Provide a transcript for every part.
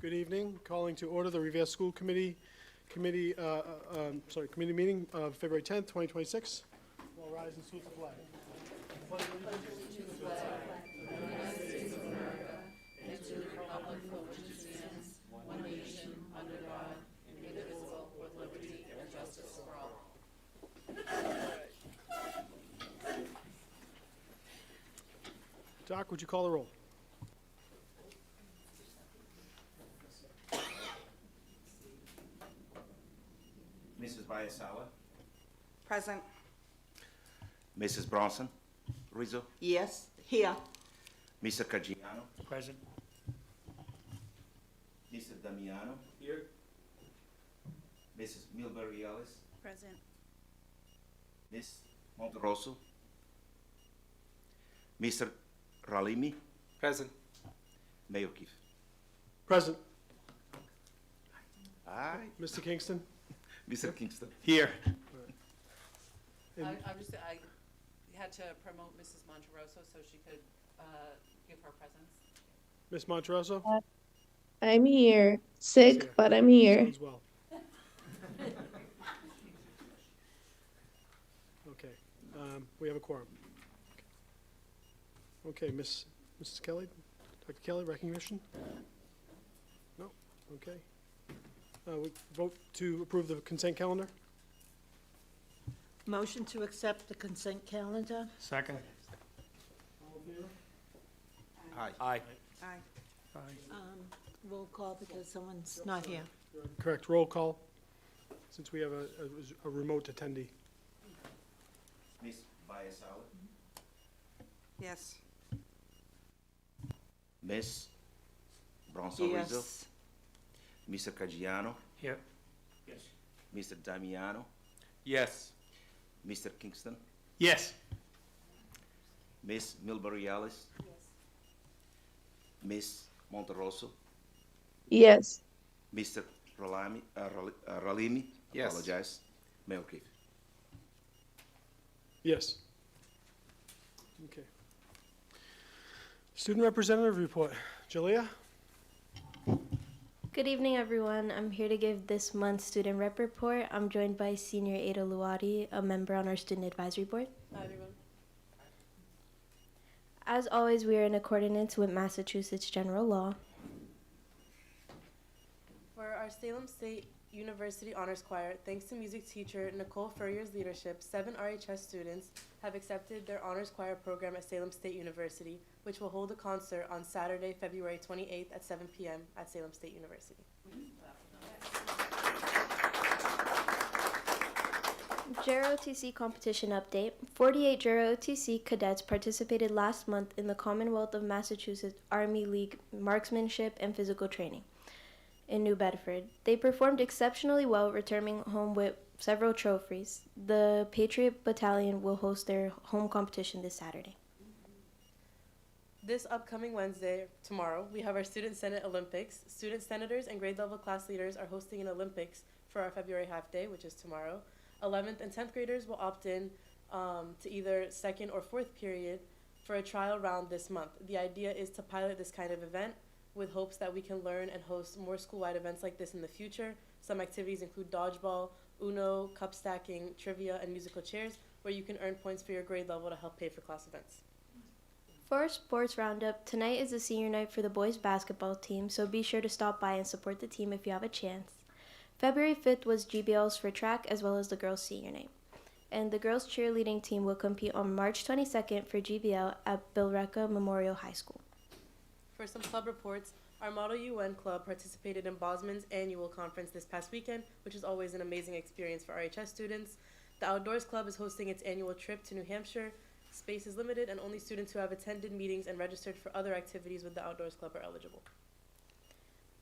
Good evening. Calling to order the Revere School Committee committee meeting of February 10th, 2026. All rise and salute the flag. Doc, would you call the roll? Mrs. Bayasawa, Present. Mrs. Bronson, Rizzo, Yes. Here. Mr. Caggiano, Present. Mr. Damiano. Here. Mrs. Milbury Ellis, Present. Miss Monterosso, Mr. Ralimi, Present. Mayor Keefe. Present. Aye. Mr. Kingston? Mr. Kingston. Here. And- I had to promote Mrs. Monterosso so she could give her presence. Ms. Monterosso? I'm here. Sick, Here. but I'm here. As well. Okay, we have a quorum. Okay, Mrs. Kelly, Dr. Kelly, recognition? No, okay. We vote to approve the consent calendar? Motion to accept the consent calendar? Second. All in favor? Aye. Aye. Aye. Roll call because someone's not here. Correct, roll call, since we have a remote attendee. Miss Bayasawa, Yes. Miss Bronson Rizzo, Yes. Mr. Caggiano, Here. yes. Mr. Damiano, Yes. Mr. Kingston, Yes. Miss Milbury Ellis, Miss Monterosso, Yes. Mr. Ralimi, Yes. apologize, Mayor Keefe. Yes. Okay. Student representative report. Jalea? Good evening, everyone. I'm here to give this month's student rep report. I'm joined by Senior Ada Luwadi, a member on our student advisory board. Hi, everyone. As always, we are in accordance with Massachusetts general law. For our Salem State University Honors Choir, thanks to music teacher Nicole Furrier's leadership, 7 RHS students have accepted their honors choir program at Salem State University, which will hold a concert on Saturday, February 28th at 7 p.m. at Salem State University. JROTC competition update. 48 JROTC cadets participated last month in the Commonwealth of Massachusetts Army League Marksmanship and Physical Training in New Bedford. They performed exceptionally well, returning home with several trophies. The Patriot Battalion will host their home competition this Saturday. This upcoming Wednesday, tomorrow, we have our Student Senate Olympics. Student senators and grade level class leaders are hosting an Olympics for our February half day, which is tomorrow. 11th and 10th graders will opt in to either second or fourth period for a trial round this month. The idea is to pilot this kind of event with hopes that we can learn and host more school-wide events like this in the future. Some activities include dodgeball, Uno, cup stacking, trivia, and musical chairs, where you can earn points for your grade level to help pay for class events. For our sports roundup, tonight is the senior night for the boys basketball team, so be sure to stop by and support the team if you have a chance. February 5th was GBLs for track as well as the girls' senior night. And the girls' cheerleading team will compete on March 22nd for GBL at Billerica Memorial High School. For some club reports, our Model UN Club participated in Bosman's annual conference this past weekend, which is always an amazing experience for RHS students. The Outdoors Club is hosting its annual trip to New Hampshire. Space is limited, and only students who have attended meetings and registered for other activities with the Outdoors Club are eligible.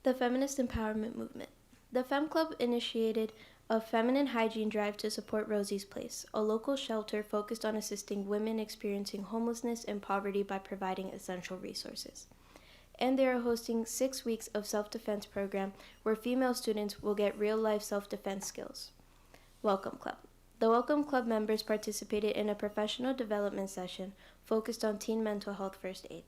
The Feminist Empowerment Movement. The Femme Club initiated a feminine hygiene drive to support Rosie's Place, a local shelter focused on assisting women experiencing homelessness and poverty by providing essential resources. And they are hosting 6 weeks of self-defense program where female students will get real-life self-defense skills. Welcome Club. The Welcome Club members participated in a professional development session focused on teen mental health first aid.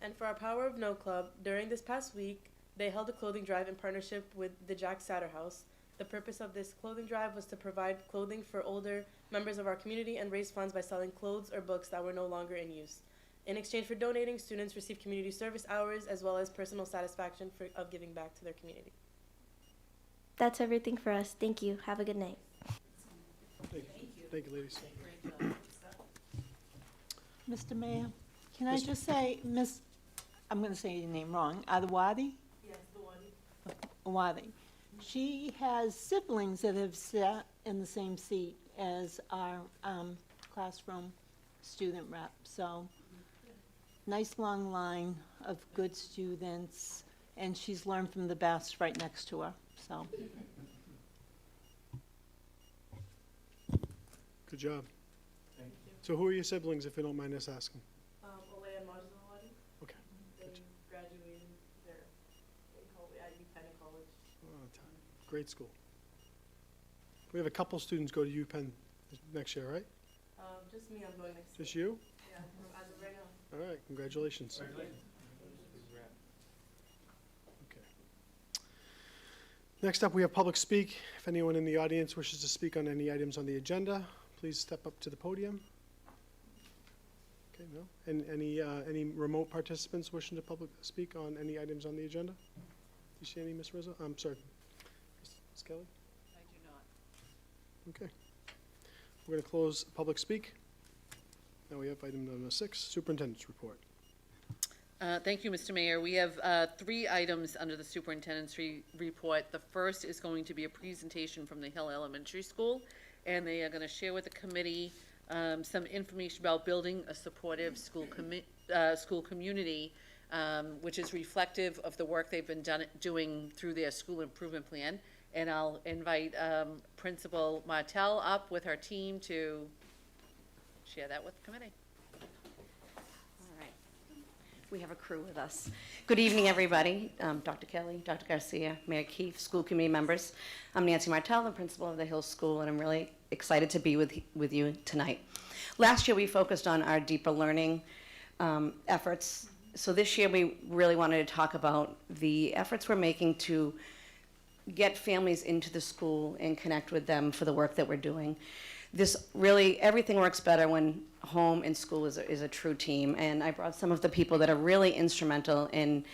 And for our Power of No Club, during this past week, they held a clothing drive in partnership with the Jack Satter House. The purpose of this clothing drive was to provide clothing for older members of our community and raise funds by selling clothes or books that were no longer in use. In exchange for donating, students receive community service hours as well as personal satisfaction of giving back to their community. That's everything for us. Thank you. Have a good night. Thank you, ladies. Mr. Mayor, can I just say, I'm going to say your name wrong, Adewale? Yes, the one. Awadi. She has siblings that have sat in the same seat as our classroom student rep. So, nice long line of good students, and she's learned from the best right next to her. So, Good job. So who are your siblings, if you don't mind us asking? Ole and Marza Awadi. Okay. They graduated there at UPenn College. Oh, great school. We have a couple students go to UPenn next year, right? Just me, I'm going next Just year. you? Yeah, as of right now. All right, congratulations. Okay. Next up, we have public speak. If anyone in the audience wishes to speak on any items on the agenda, please step up to the podium. Okay, no? And any remote participants wishing to public speak on any items on the agenda? Do you see any, Ms. Rizzo? I'm sorry. Ms. Kelly? I do not. Okay. We're going to close public speak. Now we have item number 6, superintendent's report. Thank you, Mr. Mayor. We have 3 items under the superintendent's report. The first is going to be a presentation from the Hill Elementary School, and they are going to share with the committee some information about building a supportive school community, which is reflective of the work they've been doing through their school improvement plan. And I'll invite Principal Martell up with her team to share that with the committee. All right. We have a crew with us. Good evening, everybody. Dr. Kelly, Dr. Garcia, Mayor Keefe, school committee members. I'm Nancy Martell, the principal of the Hill School, and I'm really excited to be with you tonight. Last year, we focused on our deeper learning efforts. So this year, we really wanted to talk about the efforts we're making to get families into the school and connect with them for the work that we're doing. This really, everything works better when home and school is a true team. And I brought some of the people that are really instrumental in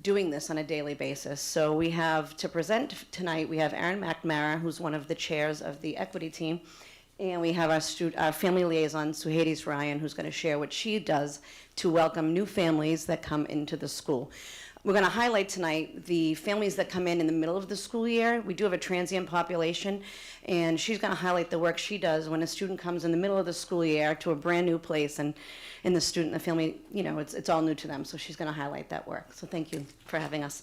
doing this on a daily basis. So we have, to present tonight, we have Erin McNamara, who's one of the chairs of the equity team. And we have our family liaison, Suhadis Ryan, who's going to share what she does to welcome new families that come into the school. We're going to highlight tonight the families that come in the middle of the school year. We do have a transient population, and she's going to highlight the work she does when a student comes in the middle of the school year to a brand new place, and the student, the family, you know, it's all new to them. So she's going to highlight that work. So thank you for having us.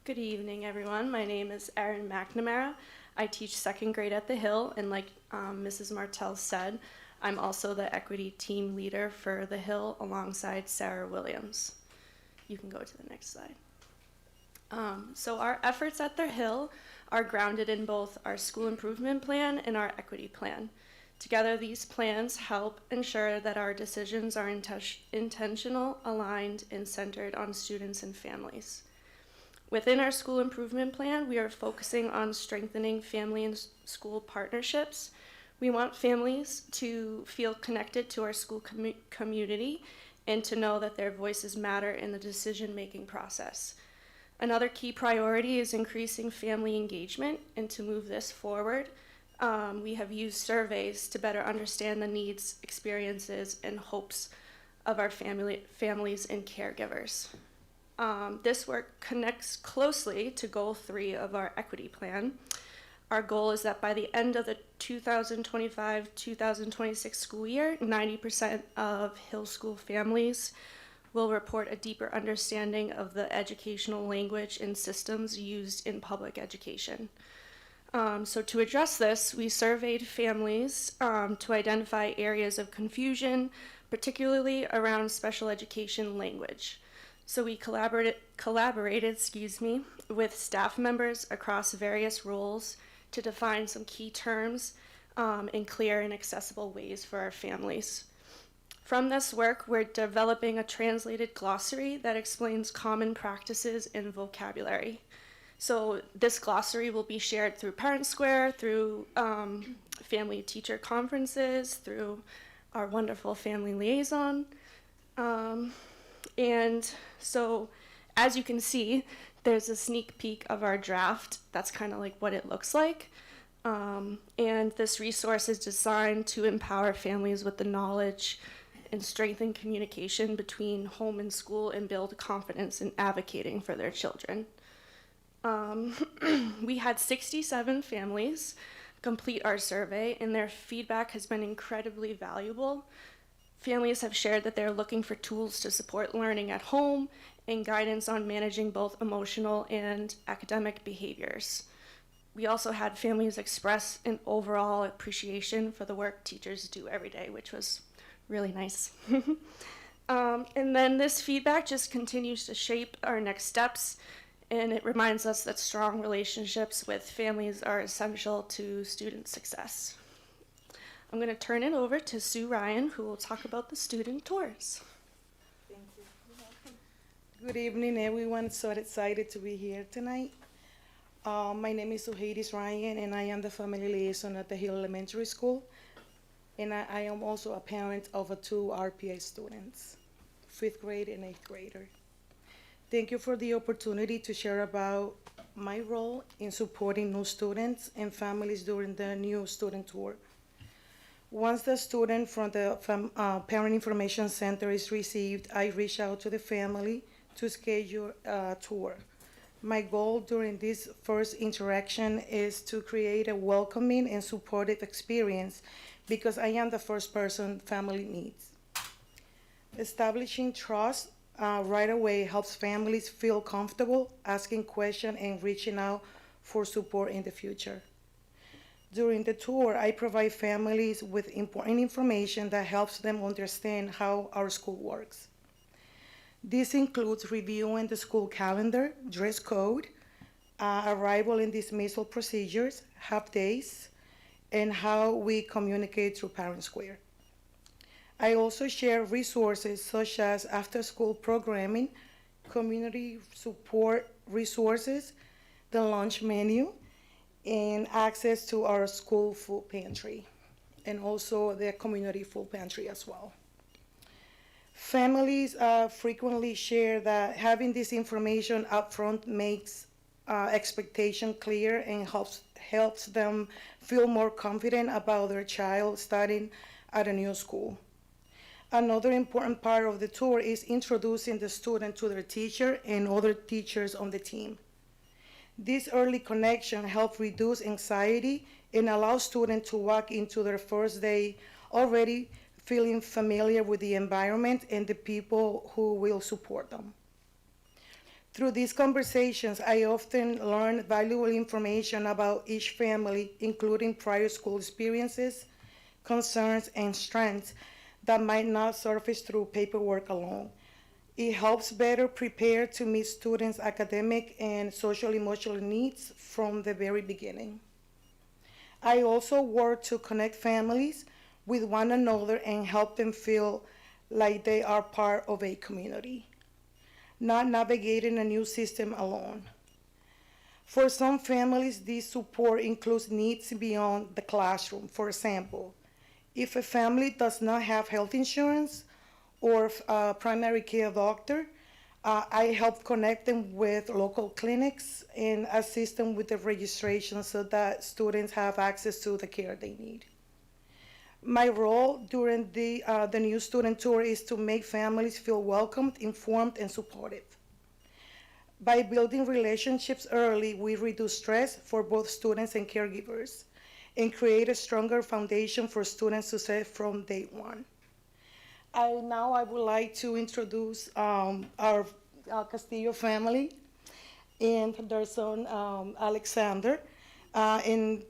Good evening, everyone. My name is Erin McNamara. I teach second grade at the Hill, and like Mrs. Martell said, I'm also the equity team leader for the Hill alongside Sarah Williams. You can go to the next slide. So our efforts at the Hill are grounded in both our school improvement plan and our equity plan. Together, these plans help ensure that our decisions are intentional, aligned, and centered on students and families. Within our school improvement plan, we are focusing on strengthening family and school partnerships. We want families to feel connected to our school community and to know that their voices matter in the decision-making process. Another key priority is increasing family engagement, and to move this forward, we have used surveys to better understand the needs, experiences, and hopes of our families and caregivers. This work connects closely to Goal 3 of our equity plan. Our goal is that by the end of the 2025-2026 school year, 90% of Hill School families will report a deeper understanding of the educational language and systems used in public education. So to address this, we surveyed families to identify areas of confusion, particularly around special education language. So we collaborated, with staff members across various roles to define some key terms in clear and accessible ways for our families. From this work, we're developing a translated glossary that explains common practices and vocabulary. So this glossary will be shared through Parent Square, through family teacher conferences, through our wonderful family liaison. And so, as you can see, there's a sneak peek of our draft. That's kind of like what it looks like. And this resource is designed to empower families with the knowledge and strengthen communication between home and school and build confidence in advocating for their children. We had 67 families complete our survey, and their feedback has been incredibly valuable. Families have shared that they're looking for tools to support learning at home and guidance on managing both emotional and academic behaviors. We also had families express an overall appreciation for the work teachers do every day, which was really nice. And then this feedback just continues to shape our next steps, and it reminds us that strong relationships with families are essential to student success. I'm going to turn it over to Sue Ryan, who will talk about the student tours. Good evening, everyone. So excited to be here tonight. My name is Suheidis Ryan, and I am the family liaison at the Hill Elementary School. And I am also a parent of 2 RPA students, 5th grade and 8th grader. Thank you for the opportunity to share about my role in supporting new students and families during the new student tour. Once the student from the Parent Information Center is received, I reach out to the family to schedule a tour. My goal during this first interaction is to create a welcoming and supportive experience because I am the first person family needs. Establishing trust right away helps families feel comfortable asking questions and reaching out for support in the future. During the tour, I provide families with important information that helps them understand how our school works. This includes reviewing the school calendar, dress code, arrival and dismissal procedures, half days, and how we communicate through Parent Square. I also share resources such as after-school programming, community support resources, the lunch menu, and access to our school food pantry, and also the community food pantry as well. Families frequently share that having this information up front makes expectation clear and helps them feel more confident about their child starting at a new school. Another important part of the tour is introducing the student to their teacher and other teachers on the team. This early connection helps reduce anxiety and allows students to walk into their first day already feeling familiar with the environment and the people who will support them. Through these conversations, I often learn valuable information about each family, including prior school experiences, concerns, and strengths that might not surface through paperwork alone. It helps better prepare to meet students' academic and social-emotional needs from the very beginning. I also work to connect families with one another and help them feel like they are part of a community, not navigating a new system alone. For some families, this support includes needs beyond the classroom. For example, if a family does not have health insurance or a primary care doctor, I help connect them with local clinics and assist them with the registration so that students have access to the care they need. My role during the new student tour is to make families feel welcomed, informed, and supported. By building relationships early, we reduce stress for both students and caregivers and create a stronger foundation for student success from day one. Now I would like to introduce our Castillo family and their son, Alexander, and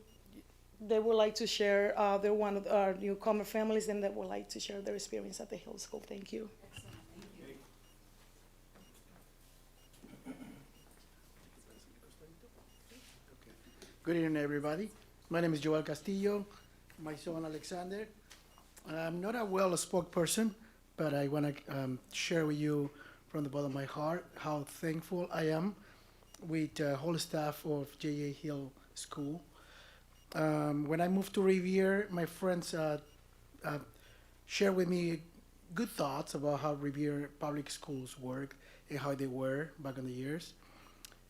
they would like to share, they're one of our newcomer families, and they would like to share their experience at the Hill School. Thank you. Good evening, everybody. My name is Joel Castillo. my son Alexander. I'm not a well-spoken person, but I want to share with you from the bottom of my heart how thankful I am with the whole staff of J.A. Hill School. When I moved to Revere, my friends shared with me good thoughts about how Revere public schools work and how they were back in the years.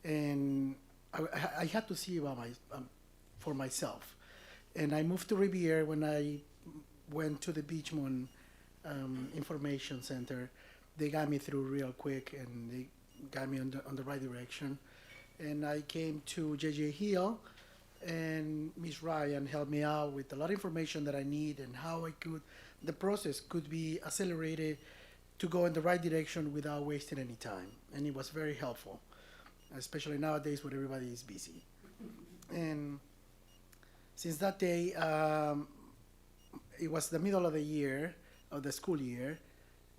And I had to see about for myself. And I moved to Revere when I went to the Beachmont Information Center. They got me through real quick, and they got me on the right direction. And I came to J.J. Hill, and Ms. Ryan helped me out with a lot of information that I need and how the process could be accelerated to go in the right direction without wasting any time. And it was very helpful, especially nowadays when everybody is busy. And since that day, it was the middle of the year, of the school year,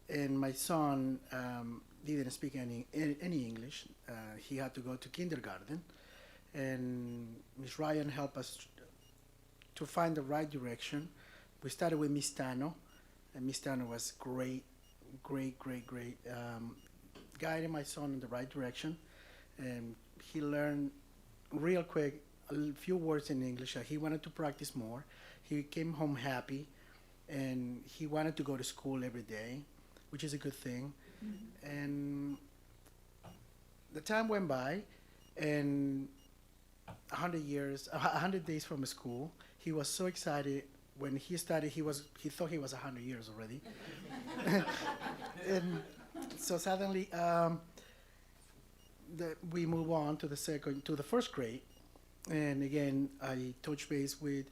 and my son didn't speak any English. He had to go to kindergarten, and Ms. Ryan helped us to find the right direction. We started with Miss Tano, and Miss Tano was great, guiding my son in the right direction. And he learned real quick a few words in English. He wanted to practice more. He came home happy, and he wanted to go to school every day, which is a good thing. Mm-hmm. And the time went by, and 100 days from school, he was so excited. When he started, he thought he was 100 years already. And so suddenly, we move on to the first grade. And again, I touched base with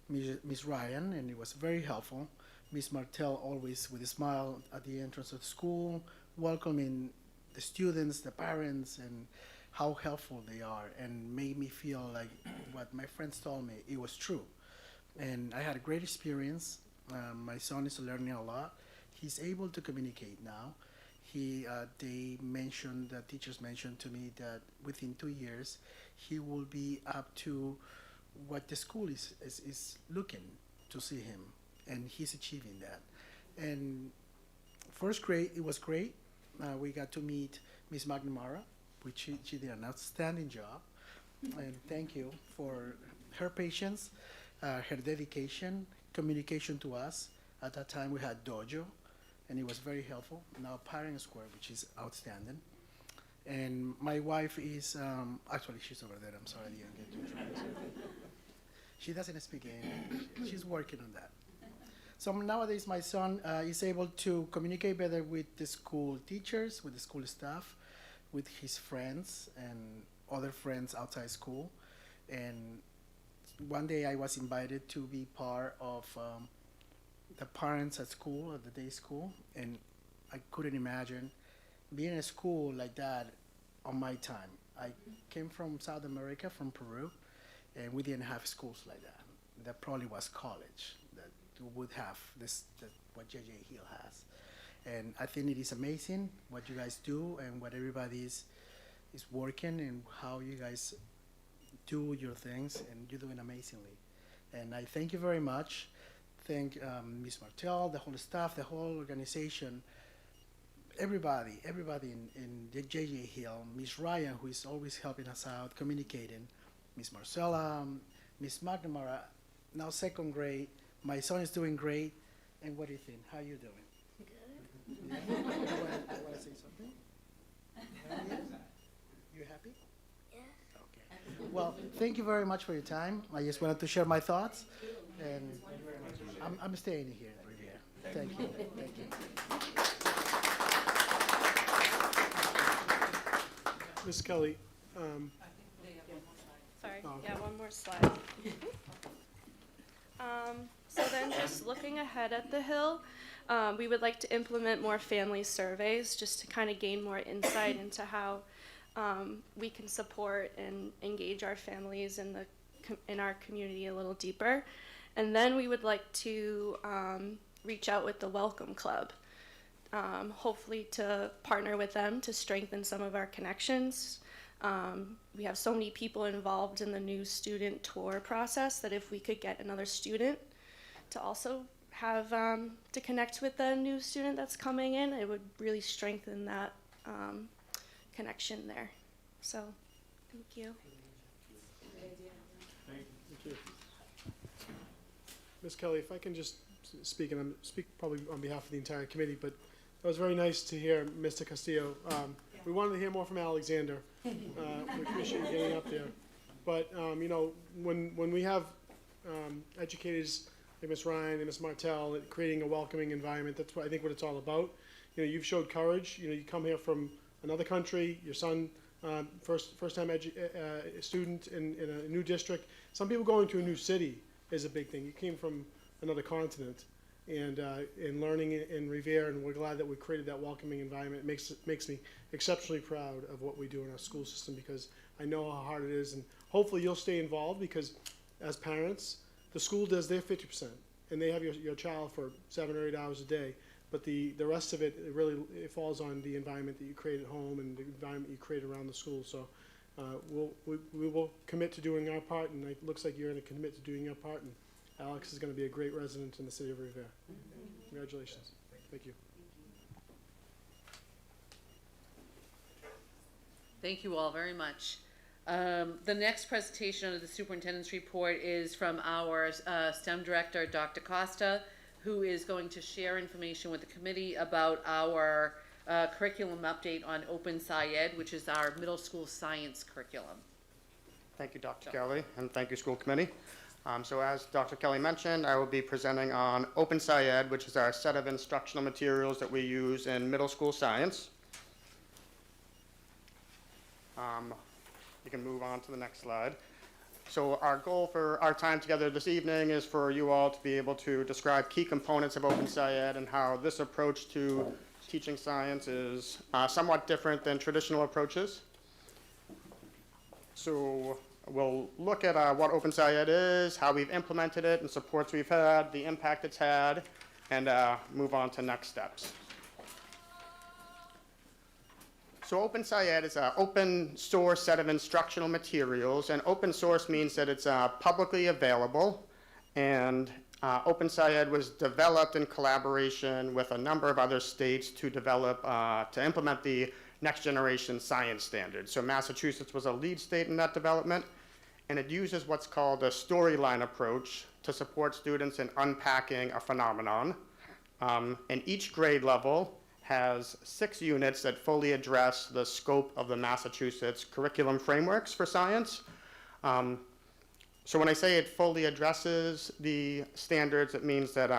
Ms. Ryan, and it was very helpful. Ms. Martell always with a smile at the entrance of the school, welcoming the students, the parents, and how helpful they are, and made me feel like what my friends told me, it was true. And I had a great experience. My son is learning a lot. He's able to communicate now. The teachers mentioned to me that within 2 years, he will be up to what the school is looking to see him, and he's achieving that. And first grade, it was great. We got to meet Miss McNamara, which she did an outstanding job. And thank you for her patience, her dedication, communication to us. At that time, we had Dojo, and it was very helpful. Now Parent Square, which is outstanding. And my wife is, actually she's over there, I'm sorry I didn't get to introduce her. She doesn't speak English. She's working on that. So nowadays my son is able to communicate better with the school teachers, with the school staff, with his friends and other friends outside school. And one day I was invited to be part of the parents at school, at the day school, and I couldn't imagine being in a school like that on my time. I came from South America, from Peru, and we didn't have schools like that. That probably was college that would have what J.J. Hill has. And I think it is amazing what you guys do and what everybody is working and how you guys do your things, and you're doing amazingly. And I thank you very much. Thank Ms. Martell, the whole staff, the whole organization, everybody in the J.J. Hill, Ms. Ryan, who is always helping us out, communicating, Ms. Marcella, Ms. McNamara, now second grade. My son is doing great. And what do you think? How are you doing? Good. You want to say something? You happy? Yes. Okay. Well, thank you very much for your time. I just wanted to share my thoughts. And I'm staying here in Revere. Thank you. Thank you. Ms. Kelly, Sorry, Oh, okay. yeah, one more slide. So then just looking ahead at the Hill, we would like to implement more family surveys just to kind of gain more insight into how we can support and engage our families in our community a little deeper. And then we would like to reach out with the Welcome Club, hopefully to partner with them to strengthen some of our connections. We have so many people involved in the new student tour process that if we could get another student to also have to connect with the new student that's coming in. It would really strengthen that connection there. So, thank you. Ms. Kelly, if I can just speak, and speak probably on behalf of the entire committee, but it was very nice to hear Mr. Castillo. We wanted to hear more from Alexander. We appreciate you getting up there. But, you know, when we have educators like Ms. Ryan and Ms. Martell creating a welcoming environment, that's what I think what it's all about. You know, you've showed courage. You know, you come here from another country. Your son, first-time student in a new district. Some people going to a new city is a big thing. You came from another continent, and learning in Revere, and we're glad that we created that welcoming environment. It makes me exceptionally proud of what we do in our school system, because I know how hard it is, and hopefully you'll stay involved, because as parents, the school does their 50%, and they have your child for 7 or 8 hours a day, but the rest of it really falls on the environment that you create at home and the environment you create around the school. So we will commit to doing our part, and it looks like you're going to commit to doing your part, and Alex is going to be a great resident in the city of Revere. Congratulations. Thank you. Thank you all very much. The next presentation of the superintendent's report is from our STEM director, Dr. Costa, who is going to share information with the committee about our curriculum update on Open SciEd, which is our middle school science curriculum. Thank you, Dr. Kelly, and thank you, school committee. So as Dr. Kelly mentioned, I will be presenting on Open SciEd, which is our set of instructional materials that we use in middle school science. You can move on to the next slide. So our goal for our time together this evening is for you all to be able to describe key components of Open SciEd and how this approach to teaching science is somewhat different than traditional approaches. So we'll look at what Open SciEd is, how we've implemented it, and supports we've had, the impact it's had, and move on to next steps. So Open SciEd is an open source set of instructional materials, and open source means that it's publicly available, and Open SciEd was developed in collaboration with a number of other states to develop, to implement the next generation science standards. So Massachusetts was a lead state in that development, and it uses what's called a storyline approach to support students in unpacking a phenomenon. And each grade level has 6 units that fully address the scope of the Massachusetts curriculum frameworks for science. So when I say it fully addresses the standards, it means that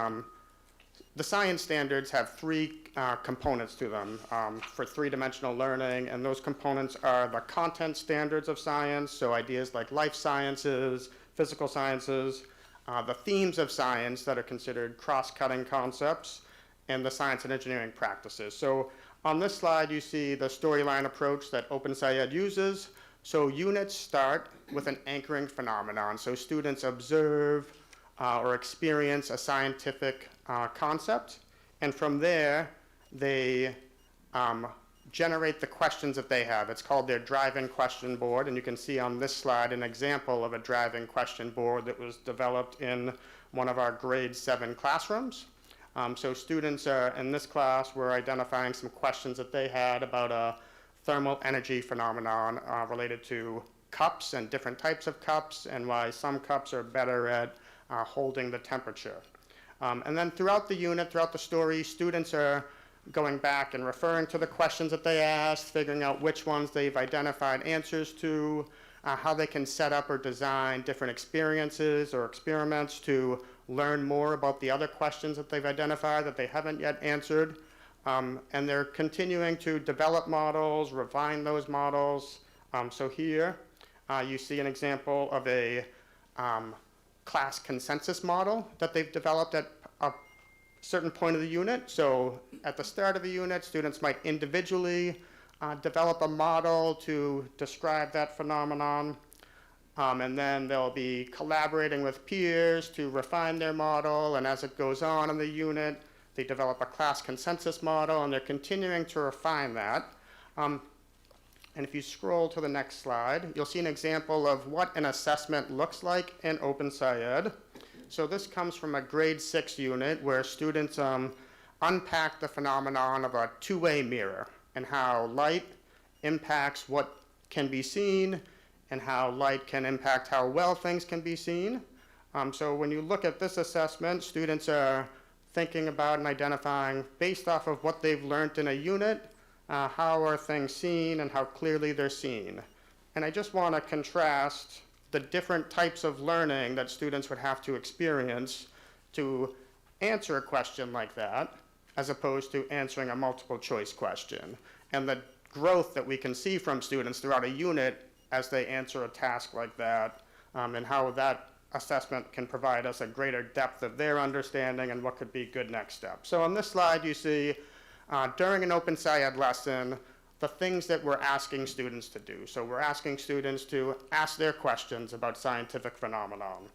the science standards have 3 components to them for 3-dimensional learning, and those components are the content standards of science, so ideas like life sciences, physical sciences, the themes of science that are considered cross-cutting concepts, and the science and engineering practices. So on this slide, you see the storyline approach that Open SciEd uses. So units start with an anchoring phenomenon. So students observe or experience a scientific concept, and from there, they generate the questions that they have. It's called their driving question board, and you can see on this slide an example of a driving question board that was developed in one of our grade 7 classrooms. So students in this class were identifying some questions that they had about a thermal energy phenomenon related to cups and different types of cups, and why some cups are better at holding the temperature. And then throughout the unit, throughout the story, students are going back and referring to the questions that they asked, figuring out which ones they've identified answers to, how they can set up or design different experiences or experiments to learn more about the other questions that they've identified that they haven't yet answered. And they're continuing to develop models, refine those models. So here you see an example of a class consensus model that they've developed at a certain point of the unit. So at the start of a unit, students might individually develop a model to describe that phenomenon. And then they'll be collaborating with peers to refine their model, and as it goes on in the unit, they develop a class consensus model, and they're continuing to refine that. And if you scroll to the next slide, you'll see an example of what an assessment looks like in Open SciEd. So this comes from a grade 6 unit where students unpack the phenomenon of a two-way mirror and how light impacts what can be seen and how light can impact how well things can be seen. So when you look at this assessment, students are thinking about and identifying, based off of what they've learned in a unit, how are things seen and how clearly they're seen. And I just want to contrast the different types of learning that students would have to experience to answer a question like that, as opposed to answering a multiple choice question, and the growth that we can see from students throughout a unit as they answer a task like that, and how that assessment can provide us a greater depth of their understanding and what could be good next steps. So on this slide you see during an Open SciEd lesson the things that we're asking students to do. So we're asking students to ask their questions about scientific phenomenon.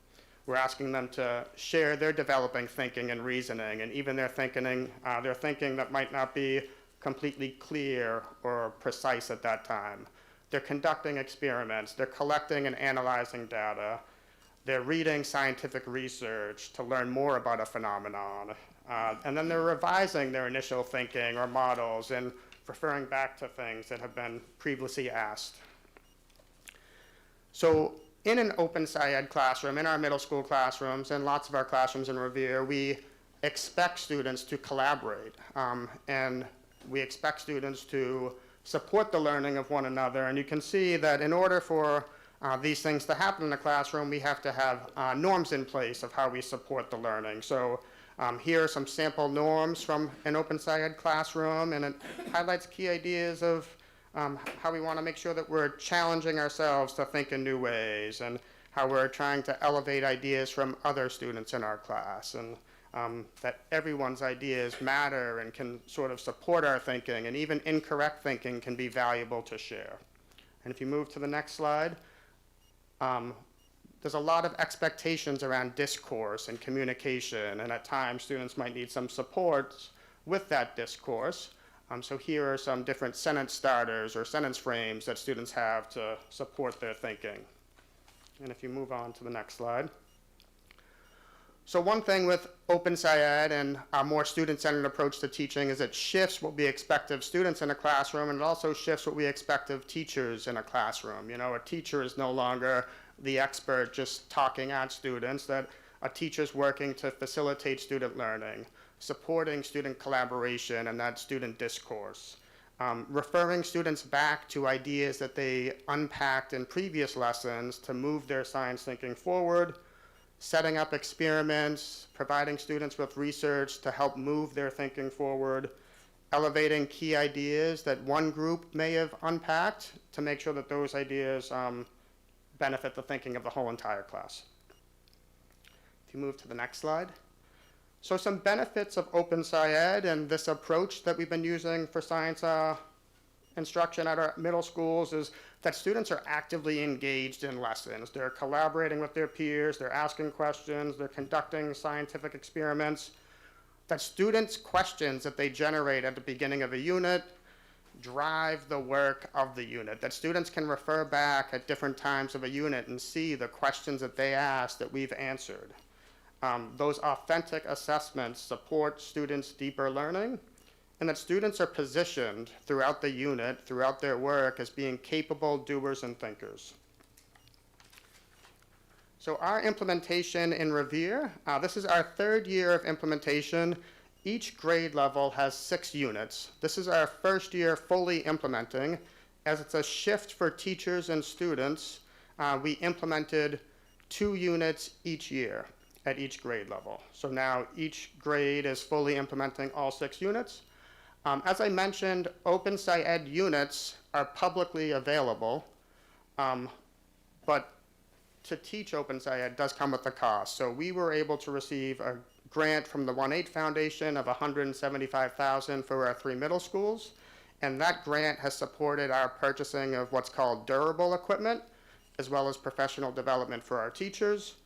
We're asking them to share their developing thinking and reasoning, and even their thinking that might not be completely clear or precise at that time. They're conducting experiments, they're collecting and analyzing data, they're reading scientific research to learn more about a phenomenon, and then they're revising their initial thinking or models and referring back to things that have been previously asked. So in an Open SciEd classroom, in our middle school classrooms, and lots of our classrooms in Revere, we expect students to collaborate, and we expect students to support the learning of one another. And you can see that in order for these things to happen in the classroom, we have to have norms in place of how we support the learning. So here are some sample norms from an Open SciEd classroom, and it highlights key ideas of how we want to make sure that we're challenging ourselves to think in new ways, and how we're trying to elevate ideas from other students in our class, and that everyone's ideas matter and can sort of support our thinking, and even incorrect thinking can be valuable to share. And if you move to the next slide, there's a lot of expectations around discourse and communication, and at times students might need some support with that discourse. So here are some different sentence starters or sentence frames that students have to support their thinking. And if you move on to the next slide. So one thing with Open SciEd and a more student-centered approach to teaching is it shifts what we expect of students in a classroom, and it also shifts what we expect of teachers in a classroom. You know, a teacher is no longer the expert just talking at students, that a teacher's working to facilitate student learning, supporting student collaboration and that student discourse, referring students back to ideas that they unpacked in previous lessons to move their science thinking forward, setting up experiments, providing students with research to help move their thinking forward, elevating key ideas that one group may have unpacked to make sure that those ideas benefit the thinking of the whole entire class. If you move to the next slide. So some benefits of Open SciEd and this approach that we've been using for science instruction at our middle schools is that students are actively engaged in lessons. They're collaborating with their peers, they're asking questions, they're conducting scientific experiments. That students' questions that they generate at the beginning of a unit drive the work of the unit. That students can refer back at different times of a unit and see the questions that they asked that we've answered. Those authentic assessments support students' deeper learning, and that students are positioned throughout the unit, throughout their work, as being capable doers and thinkers. So our implementation in Revere, this is our third year of implementation. Each grade level has 6 units. This is our first year fully implementing. As it's a shift for teachers and students, we implemented 2 units each year at each grade level. So now each grade is fully implementing all 6 units. As I mentioned, Open SciEd units are publicly available, but to teach Open SciEd does come with a cost. So we were able to receive a grant from the 1-8 Foundation of $175,000 for our 3 middle schools, and that grant has supported our purchasing of what's called durable equipment, as well as professional development for our teachers.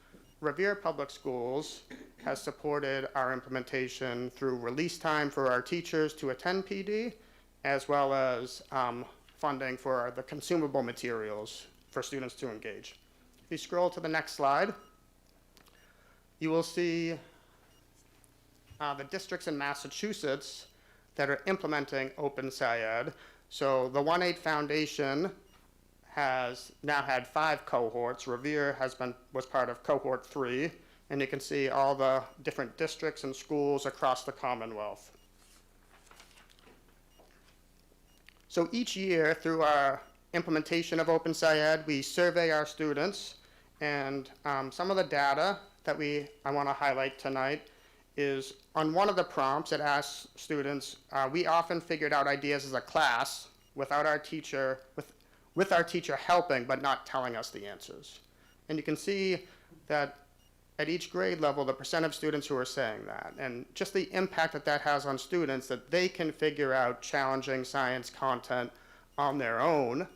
Revere Public Schools has supported our implementation through release time for our teachers to attend PD, as well as funding for the consumable materials for students to engage. If you scroll to the next slide, you will see the districts in Massachusetts that are implementing Open SciEd. So the 1-8 Foundation has now had 5 cohorts. Revere was part of cohort 3, and you can see all the different districts and schools across the Commonwealth. So each year, through our implementation of Open SciEd, we survey our students, and some of the data that I want to highlight tonight is on one of the prompts it asks students, we often figured out ideas as a class without our teacher, with our teacher helping but not telling us the answers. And you can see that at each grade level, the percent of students who are saying that, and just the impact that that has on students, that they can figure out challenging science content on their own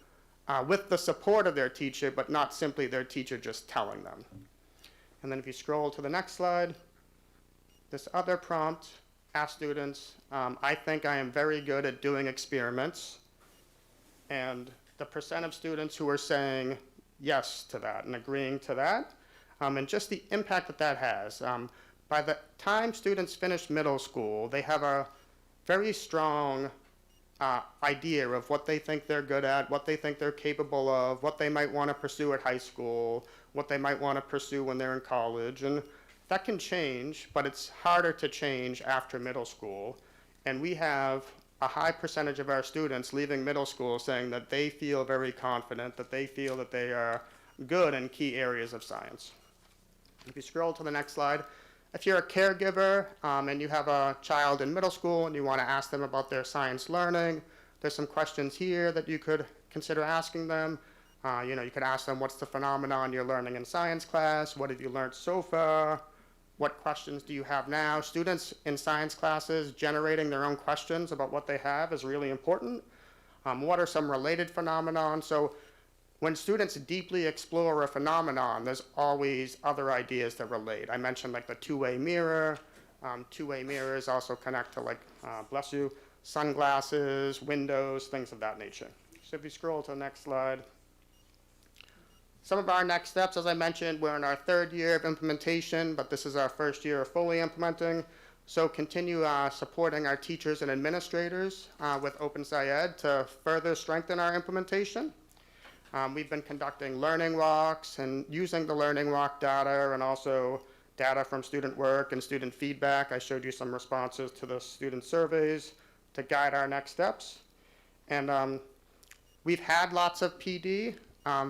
with the support of their teacher, but not simply their teacher just telling them. And then if you scroll to the next slide, this other prompt asks students, I think I am very good at doing experiments. And the percent of students who are saying yes to that and agreeing to that, and just the impact that that has. By the time students finish middle school, they have a very strong idea of what they think they're good at, what they think they're capable of, what they might want to pursue at high school, what they might want to pursue when they're in college. And that can change, but it's harder to change after middle school. And we have a high percentage of our students leaving middle school saying that they feel very confident, that they feel that they are good in key areas of science. If you scroll to the next slide, if you're a caregiver and you have a child in middle school and you want to ask them about their science learning, there's some questions here that you could consider asking them. You could ask them, what's the phenomenon you're learning in science class? What have you learned so far? What questions do you have now? Students in science classes generating their own questions about what they have is really important. What are some related phenomenon? So when students deeply explore a phenomenon, there's always other ideas that relate. I mentioned like the two-way mirror. Two-way mirrors also connect to bless you, sunglasses, windows, things of that nature. So if you scroll to the next slide. Some of our next steps, as I mentioned, we're in our 3rd year of implementation, but this is our 1st year of fully implementing. So continue supporting our teachers and administrators with Open SciEd to further strengthen our implementation. We've been conducting learning walks and using the learning walk data and also data from student work and student feedback. I showed you some responses to the student surveys to guide our next steps. And we've had lots of PD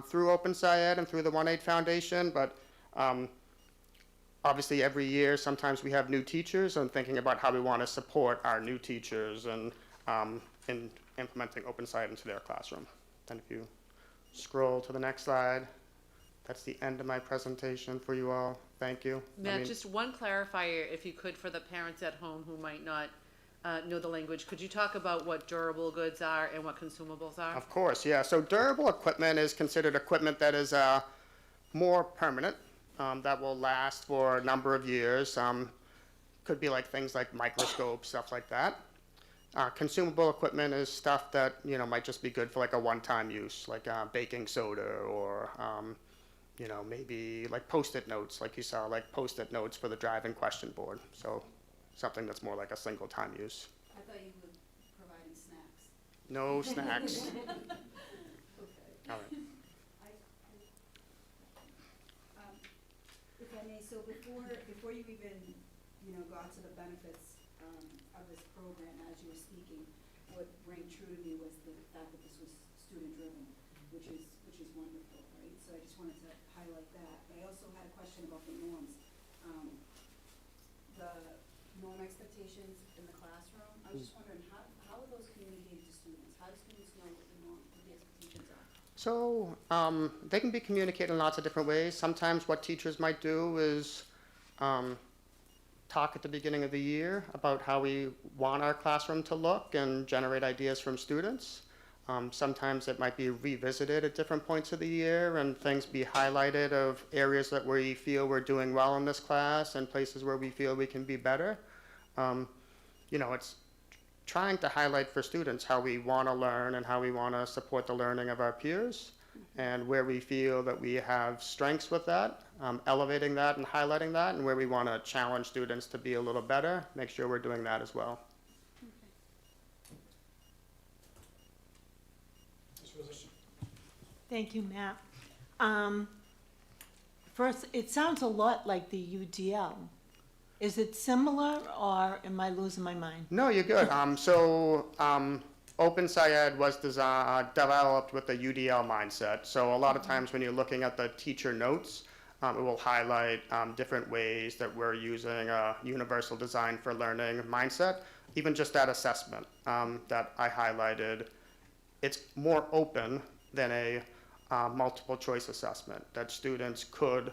through Open SciEd and through the 1-8 Foundation, but obviously every year sometimes we have new teachers and thinking about how we want to support our new teachers and in implementing Open SciEd into their classroom. And if you scroll to the next slide, that's the end of my presentation for you all. Thank you. Matt, just one clarifier, if you could, for the parents at home who might not know the language. Could you talk about what durable goods are and what consumables are? Of course, yeah. So durable equipment is considered equipment that is more permanent, that will last for a number of years. Could be like things like microscopes, stuff like that. Consumable equipment is stuff that might just be good for like a one-time use, like baking soda or maybe like Post-it notes, like you saw, like Post-it notes for the driving question board. So something that's more like a single-time use. I thought you would provide snacks. No snacks. Okay. All right. If I may, so before you even got to the benefits of this program, as you were speaking, what rang true to me was the fact that this was student-driven, which is wonderful, right? So I just wanted to highlight that. But I also had a question about the norms. The norm expectations in the classroom. I was just wondering how are those communicated to students? How do students know what the expectations are? So they can be communicated in lots of different ways. Sometimes what teachers might do is talk at the beginning of the year about how we want our classroom to look and generate ideas from students. Sometimes it might be revisited at different points of the year and things be highlighted of areas that we feel we're doing well in this class and places where we feel we can be better. It's trying to highlight for students how we want to learn and how we want to support the learning of our peers. and where we feel that we have strengths with that, elevating that and highlighting that, and where we want to challenge students to be a little better, make sure we're doing that as well. Thank you, Matt. First, it sounds a lot like the UDL. Is it similar, or am I losing my mind? No, you're good. Open SciEd was developed with the UDL mindset. So a lot of times when you're looking at the teacher notes, it will highlight different ways that we're using a universal design for learning mindset. Even just that assessment that I highlighted, it's more open than a multiple choice assessment, that students could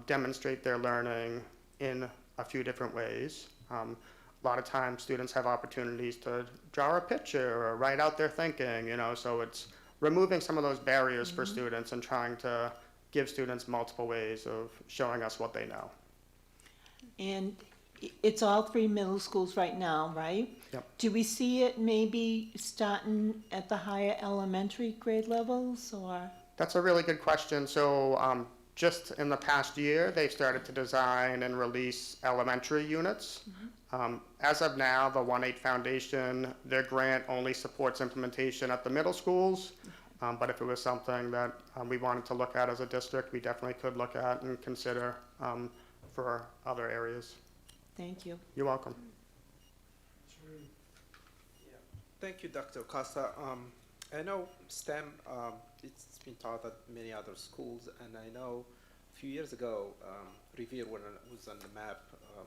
demonstrate their learning in a few different ways. A lot of times students have opportunities to draw a picture or write out their thinking, you know, so it's removing some of those barriers for students and trying to give students multiple ways of showing us what they know. And it's all 3 middle schools right now, right? Yep. Do we see it maybe starting at the higher elementary grade levels, or? That's a really good question. So just in the past year, they've started to design and release elementary units. As of now, the 1-8 Foundation, their grant only supports implementation at the middle schools. But if it was something that we wanted to look at as a district, we definitely could look at and consider for other areas. Thank you. You're welcome. Thank you, Dr. Costa. I know STEM, it's been taught at many other schools, and I know a few years ago, Revere was on the map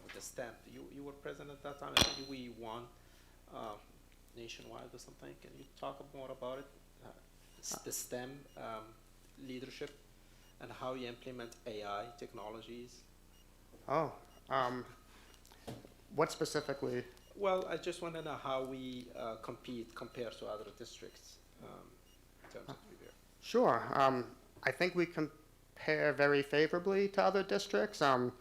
with the STEM. You were present at that time. I think we won nationwide or something. Can you talk more about it? The STEM leadership and how you implement AI technologies? Oh, what specifically? Well, I just want to know how we compete compared to other districts in terms of Revere. Sure. I think we compare very favorably to other districts. I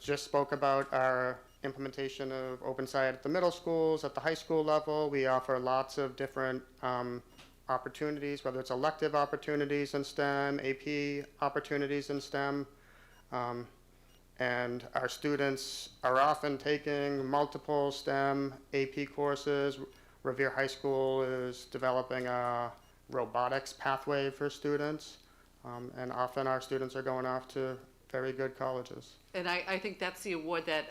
just spoke about our implementation of Open SciEd at the middle schools, at the high school level. We offer lots of different opportunities, whether it's elective opportunities in STEM, AP opportunities in STEM. And our students are often taking multiple STEM AP courses. Revere High School is developing a robotics pathway for students. And often our students are going off to very good colleges. And I think that's the award that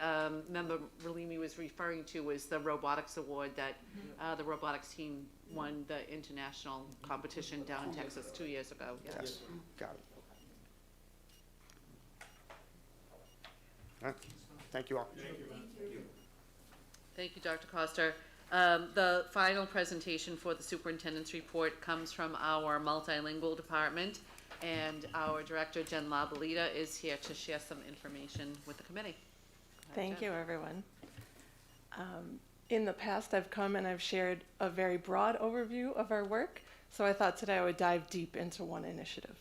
Member Ralimi was referring to, was the robotics award that the robotics team won the international competition down in Texas 2 years ago. Yes, got it. All right. Thank you all. Thank you, Dr. Costa. The final presentation for the superintendent's report comes from our multilingual department, and our director, Jen Labalita, is here to share some information with the committee. Thank you, everyone. In the past, I've come and I've shared a very broad overview of our work, so I thought today I would dive deep into one initiative.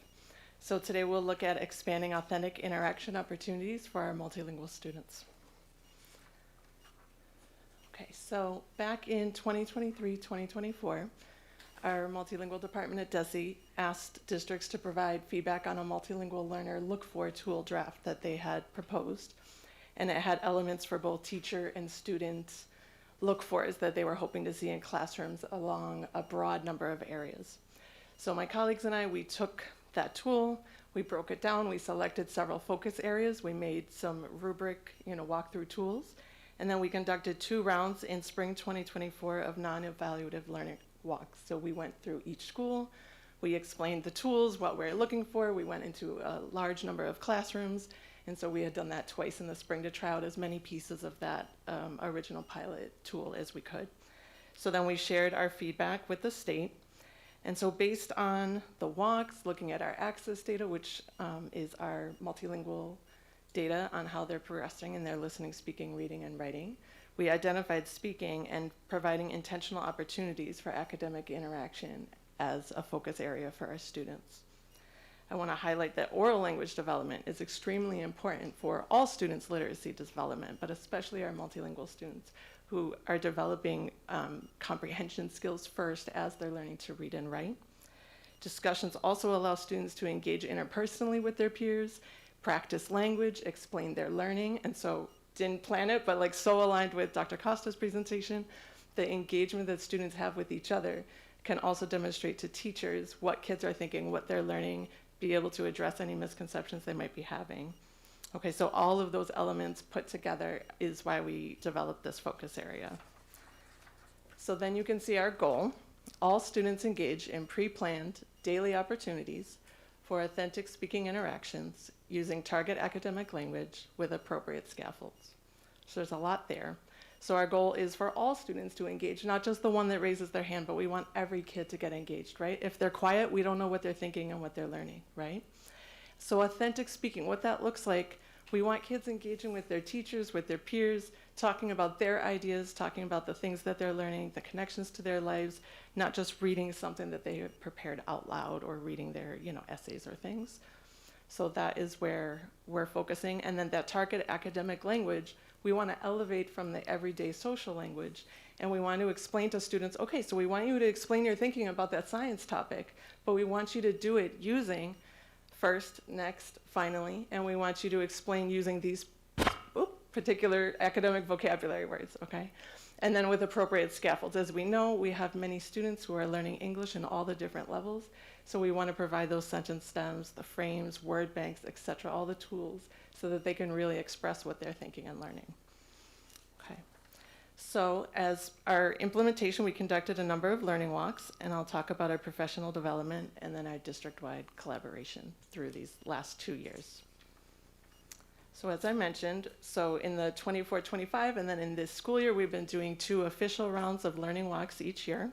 So today we'll look at expanding authentic interaction opportunities for our multilingual students. Okay, so back in 2023-2024, our multilingual department at DESE asked districts to provide feedback on a multilingual learner look-for tool draft that they had proposed. And it had elements for both teacher and student look-fors that they were hoping to see in classrooms along a broad number of areas. So my colleagues and I, we took that tool, we broke it down, we selected several focus areas, we made some rubric, walkthrough tools, and then we conducted 2 rounds in spring 2024 of non-evaluative learning walks. So we went through each school, we explained the tools, what we're looking for, we went into a large number of classrooms, and so we had done that twice in the spring to try out as many pieces of that original pilot tool as we could. So then we shared our feedback with the state. And so based on the walks, looking at our access data, which is our multilingual data on how they're progressing in their listening, speaking, reading, and writing, we identified speaking and providing intentional opportunities for academic interaction as a focus area for our students. I want to highlight that oral language development is extremely important for all students' literacy development, but especially our multilingual students who are developing comprehension skills first as they're learning to read and write. Discussions also allow students to engage interpersonally with their peers, practice language, explain their learning, and so didn't plan it, but like so aligned with Dr. Costa's presentation, the engagement that students have with each other can also demonstrate to teachers what kids are thinking, what they're learning, be able to address any misconceptions they might be having. Okay, so all of those elements put together is why we developed this focus area. So then you can see our goal. All students engage in pre-planned daily opportunities for authentic speaking interactions using target academic language with appropriate scaffolds. So there's a lot there. So our goal is for all students to engage, not just the one that raises their hand, but we want every kid to get engaged, right? If they're quiet, we don't know what they're thinking and what they're learning, right? So authentic speaking, what that looks like, we want kids engaging with their teachers, with their peers, talking about their ideas, talking about the things that they're learning, the connections to their lives, not just reading something that they have prepared out loud or reading their, essays or things. So that is where we're focusing. And then that target academic language, we want to elevate from the everyday social language. And we want to explain to students, okay, so we want you to explain your thinking about that science topic, but we want you to do it using first, next, finally, and we want you to explain using these particular academic vocabulary words, okay? And then with appropriate scaffolds. As we know, we have many students who are learning English in all the different levels, so we want to provide those sentence stems, the frames, word banks, etc., all the tools, so that they can really express what they're thinking and learning. Okay. So as our implementation, we conducted a number of learning walks, and I'll talk about our professional development and then our district-wide collaboration through these last 2 years. So as I mentioned, so in the 24-25 and then in this school year, we've been doing 2 official rounds of learning walks each year.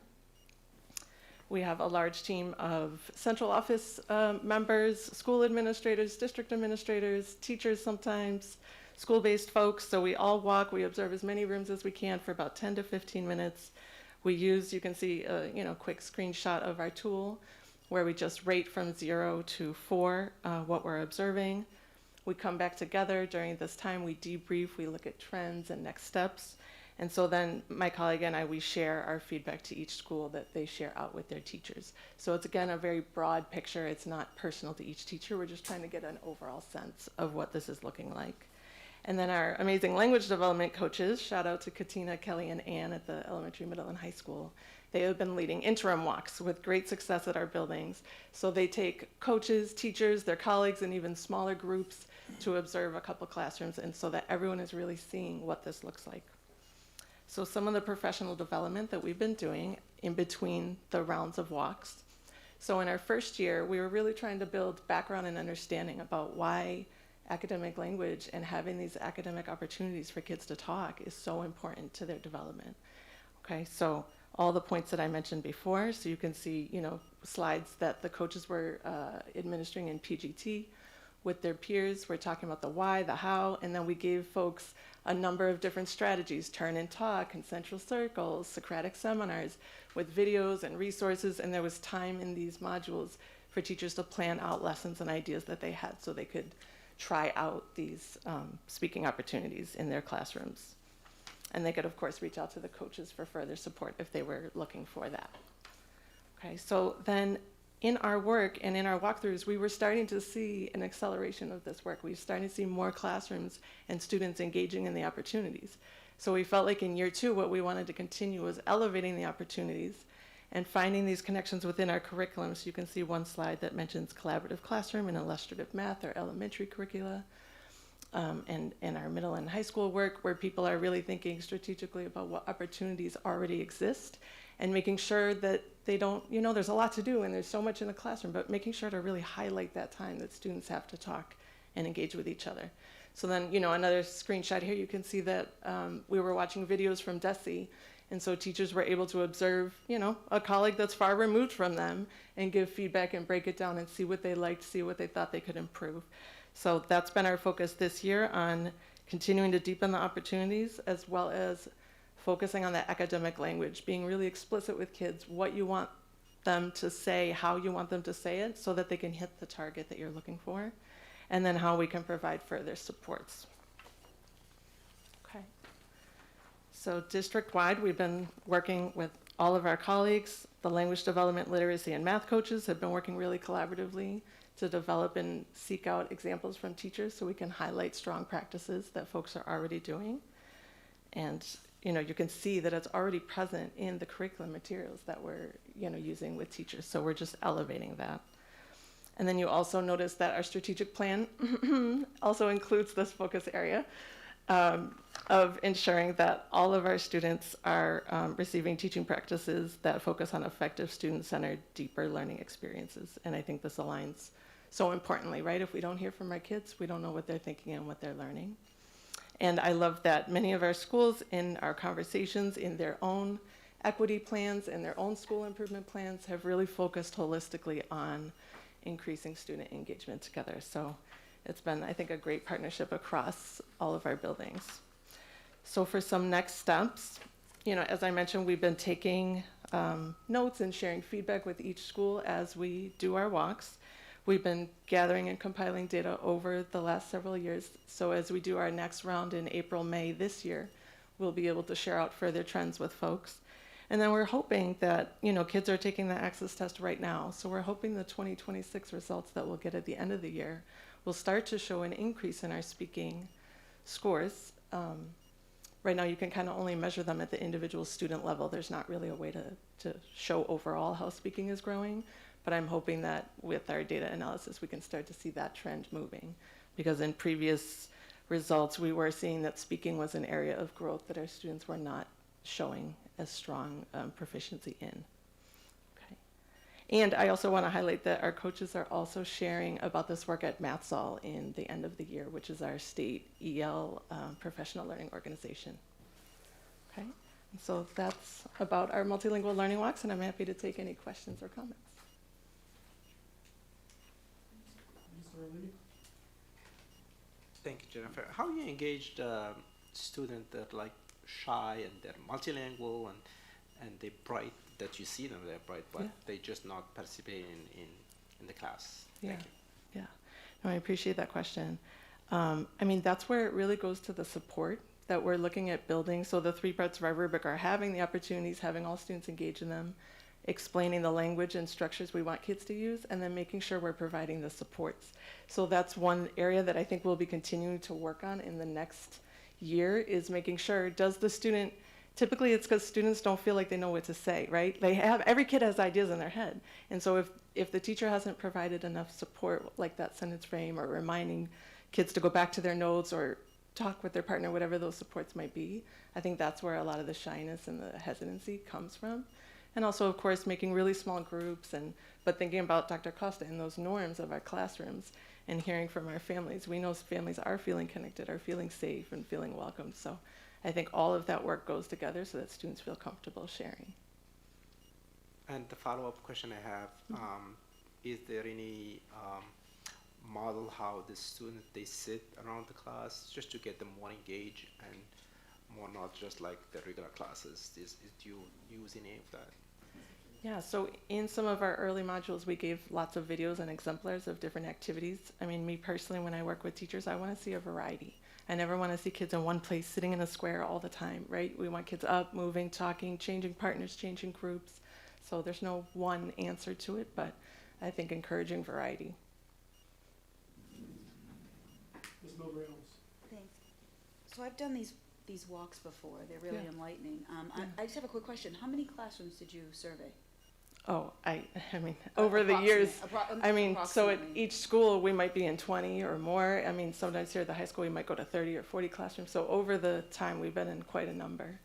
We have a large team of central office members, school administrators, district administrators, teachers sometimes, school-based folks. So we all walk, we observe as many rooms as we can for about 10 to 15 minutes. We use, you can see a quick screenshot of our tool where we just rate from 0 to 4 what we're observing. We come back together during this time, we debrief, we look at trends and next steps. And so then my colleague and I, we share our feedback to each school that they share out with their teachers. So it's again a very broad picture. It's not personal to each teacher. We're just trying to get an overall sense of what this is looking like. And then our amazing language development coaches, shout out to Katina, Kelly, and Ann at the elementary, middle, and high school. They have been leading interim walks with great success at our buildings. So they take coaches, teachers, their colleagues, and even smaller groups to observe a couple classrooms, and so that everyone is really seeing what this looks like. So some of the professional development that we've been doing in between the rounds of walks. So in our first year, we were really trying to build background and understanding about why academic language and having these academic opportunities for kids to talk is so important to their development. Okay, so all the points that I mentioned before, so you can see, slides that the coaches were administering in PGT with their peers. We're talking about the why, the how, and then we gave folks a number of different strategies, turn and talk, concentric circles, Socratic seminars with videos and resources, and there was time in these modules for teachers to plan out lessons and ideas that they had so they could try out these speaking opportunities in their classrooms. And they could, of course, reach out to the coaches for further support if they were looking for that. Okay, so then in our work and in our walkthroughs, we were starting to see an acceleration of this work. We were starting to see more classrooms and students engaging in the opportunities. So we felt like in year 2, what we wanted to continue was elevating the opportunities and finding these connections within our curriculum. So you can see one slide that mentions collaborative classroom and illustrative math, or elementary curricula, and in our middle and high school work, where people are really thinking strategically about what opportunities already exist and making sure that they don't, there's a lot to do and there's so much in the classroom, but making sure to really highlight that time that students have to talk and engage with each other. So then, another screenshot here, you can see that we were watching videos from DESE, and so teachers were able to observe, a colleague that's far removed from them and give feedback and break it down and see what they liked, see what they thought they could improve. So that's been our focus this year, on continuing to deepen the opportunities, as well as focusing on the academic language, being really explicit with kids, what you want them to say, how you want them to say it, so that they can hit the target that you're looking for, and then how we can provide further supports. Okay. So district-wide, we've been working with all of our colleagues, the language development, literacy, and math coaches have been working really collaboratively to develop and seek out examples from teachers so we can highlight strong practices that folks are already doing. And you can see that it's already present in the curriculum materials that we're using with teachers. So we're just elevating that. And then you also notice that our strategic plan also includes this focus area of ensuring that all of our students are receiving teaching practices that focus on effective student-centered, deeper learning experiences. And I think this aligns so importantly, right? If we don't hear from our kids, we don't know what they're thinking and what they're learning. And I love that many of our schools in our conversations, in their own equity plans and their own school improvement plans have really focused holistically on increasing student engagement together. So it's been, I think, a great partnership across all of our buildings. So for some next steps, as I mentioned, we've been taking notes and sharing feedback with each school as we do our walks. We've been gathering and compiling data over the last several years. So as we do our next round in April, May this year, we'll be able to share out further trends with folks. And then we're hoping that, kids are taking the Access test right now. So we're hoping the 2026 results that we'll get at the end of the year will start to show an increase in our speaking scores. Right now, you can kind of only measure them at the individual student level. There's not really a way to show overall how speaking is growing. But I'm hoping that with our data analysis, we can start to see that trend moving. Because in previous results, we were seeing that speaking was an area of growth that our students were not showing as strong proficiency in. Okay. And I also want to highlight that our coaches are also sharing about this work at MathSol in the end of the year, which is our state EL professional learning organization. Okay. And so that's about our multilingual learning walks, and I'm happy to take any questions or comments. Thank you, Jennifer. How you engaged students that like shy and they're multilingual and they're bright, that you see them, they're bright, but they just not participating in the class? Thank you. Yeah, no, I appreciate that question. I mean, that's where it really goes to the support that we're looking at building. So the 3 parts of our rubric are having the opportunities, having all students engage in them, explaining the language and structures we want kids to use, and then making sure we're providing the supports. So that's one area that I think we'll be continuing to work on in the next year, is making sure, does the student, typically it's because students don't feel like they know what to say, right? Every kid has ideas in their head. And so if the teacher hasn't provided enough support, like that sentence frame or reminding kids to go back to their notes or talk with their partner, whatever those supports might be, I think that's where a lot of the shyness and the hesitancy comes from. And also, of course, making really small groups, but thinking about Dr. Costa and those norms of our classrooms and hearing from our families. We know families are feeling connected, are feeling safe and feeling welcomed. So I think all of that work goes together so that students feel comfortable sharing. And the follow-up question I have, is there any model how the students, they sit around the class just to get them more engaged and more not just like the regular classes? Do you use any of that? Yeah, so in some of our early modules, we gave lots of videos and exemplars of different activities. I mean, me personally, when I work with teachers, I want to see a variety. I never want to see kids in one place sitting in a square all the time, right? We want kids up, moving, talking, changing partners, changing groups. So there's no one answer to it, but I think encouraging variety. Ms. Milbury. Thanks. So I've done these walks before. They're really enlightening. I just have a quick question. How many classrooms did you survey? Oh, I mean, over the years, I mean, so at each school, we might be in 20 or more. I mean, sometimes here at the high school, we might go to 30 or 40 classrooms. So over the time, we've been in quite a number.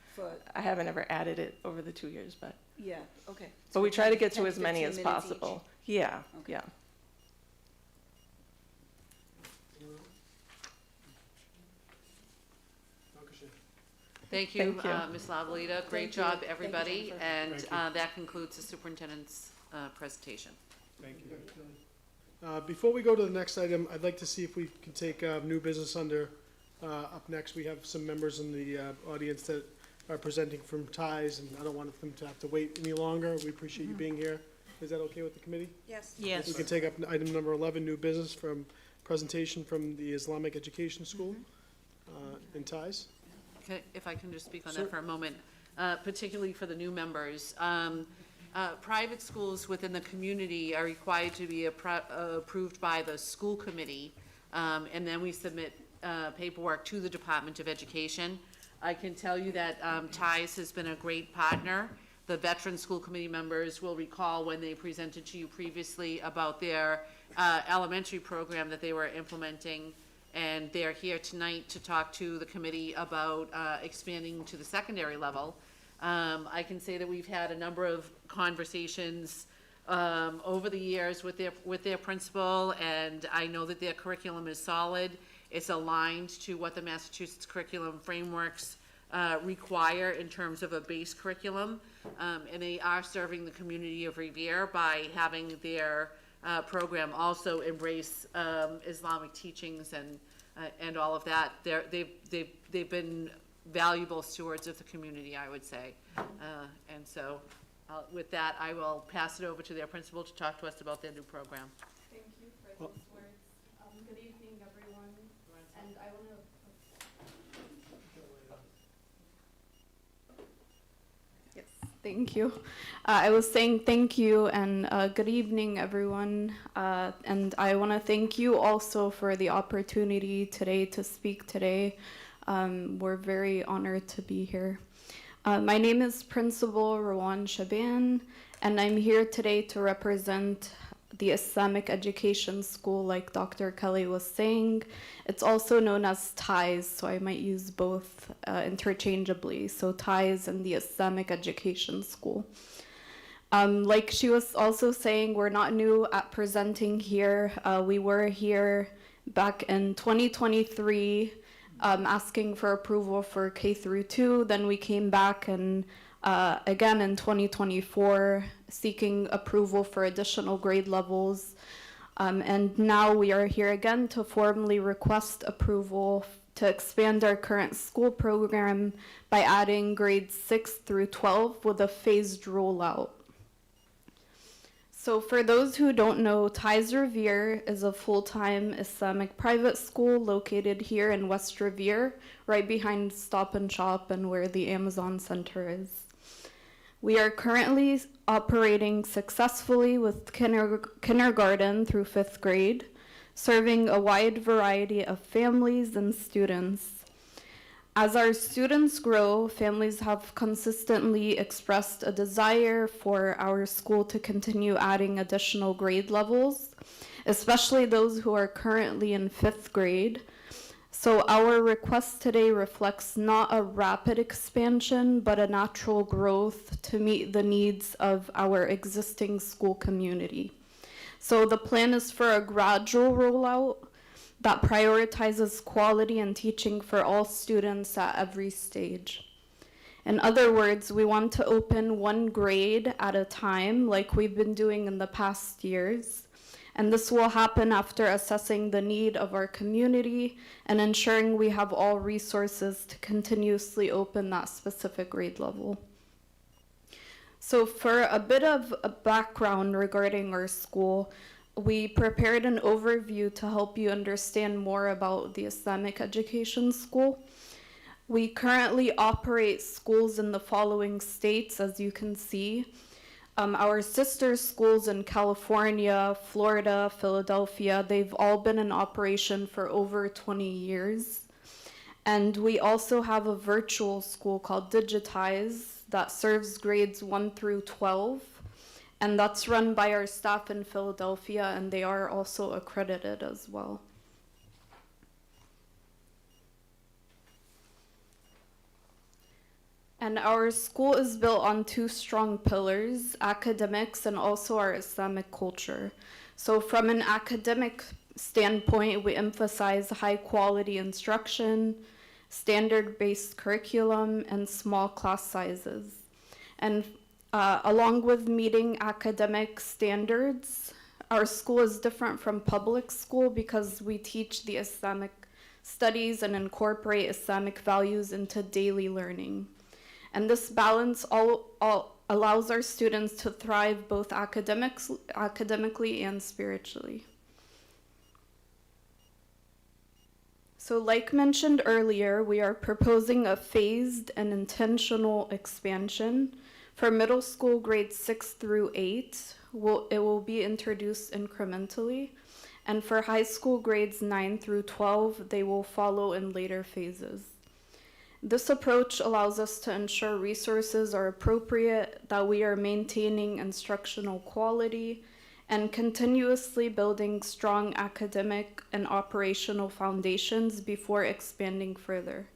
I haven't ever added it over the 2 years, but. Yeah, okay. But we try to get to as many as possible. Yeah, okay. Yeah. Thank you, Thank you. Ms. Lavalita. Great job, everybody. And that concludes the superintendent's presentation. Thank you. Before we go to the next item, I'd like to see if we can take new business under, up next. We have some members in the audience that are presenting from TIES, and I don't want them to have to wait any longer. We appreciate you being here. Is that okay with the committee? Yes. Yes. We can take up item number 11, new business from presentation from the Islamic Education School in TIES. Okay, if I can just speak on Sure. that for a moment. particularly for the new members. Private schools within the community are required to be approved by the school committee, and then we submit paperwork to the Department of Education. I can tell you that TIES has been a great partner. The veteran school committee members will recall when they presented to you previously about their elementary program that they were implementing, and they're here tonight to talk to the committee about expanding to the secondary level. I can say that we've had a number of conversations over the years with their principal, and I know that their curriculum is solid. It's aligned to what the Massachusetts curriculum frameworks require in terms of a base curriculum, and they are serving the community of Revere by having their program also embrace Islamic teachings and all of that. They've been valuable stewards of the community, I would say, and so with that, I will pass it over to their principal to talk to us about their new program. Thank you for those words. Good evening, everyone. And I want to. Yes, thank you. I was saying thank you and good evening, everyone. And I want to thank you also for the opportunity today to speak today. We're very honored to be here. My name is Principal Rawan Shaban, and I'm here today to represent the Islamic Education School, like Dr. Kelly was saying. It's also known as TIES, so I might use both interchangeably. So TIES and the Islamic Education School. Like she was also saying, we're not new at presenting here. We were here back in 2023, asking for approval for K through 2. Then we came back and again in 2024 seeking approval for additional grade levels. And now we are here again to formally request approval to expand our current school program by adding grades 6 through 12 with a phased rollout. So for those who don't know, TIES Revere is a full-time Islamic private school located here in West Revere, right behind Stop and Shop and where the Amazon Center is. We are currently operating successfully with kindergarten through 5th grade, serving a wide variety of families and students. As our students grow, families have consistently expressed a desire for our school to continue adding additional grade levels, especially those who are currently in 5th grade. So our request today reflects not a rapid expansion, but a natural growth to meet the needs of our existing school community. So the plan is for a gradual rollout that prioritizes quality and teaching for all students at every stage. In other words, we want to open one grade at a time like we've been doing in the past years. And this will happen after assessing the need of our community and ensuring we have all resources to continuously open that specific grade level. So for a bit of a background regarding our school, we prepared an overview to help you understand more about the Islamic Education School. We currently operate schools in the following states, as you can see. Our sister schools in California, Florida, Philadelphia, they've all been in operation for over 20 years. And we also have a virtual school called Digitize that serves grades 1 through 12. And that's run by our staff in Philadelphia, and they are also accredited as well. And our school is built on 2 strong pillars, academics and also our Islamic culture. So from an academic standpoint, we emphasize high quality instruction, standard-based curriculum, and small class sizes. And along with meeting academic standards, our school is different from public school because we teach the Islamic studies and incorporate Islamic values into daily learning. And this balance all allows our students to thrive both academically and spiritually. So like mentioned earlier, we are proposing a phased and intentional expansion. For middle school grades 6 through 8, it will be introduced incrementally. And for high school grades 9 through 12, they will follow in later phases. This approach allows us to ensure resources are appropriate, that we are maintaining instructional quality, and continuously building strong academic and operational foundations before expanding further,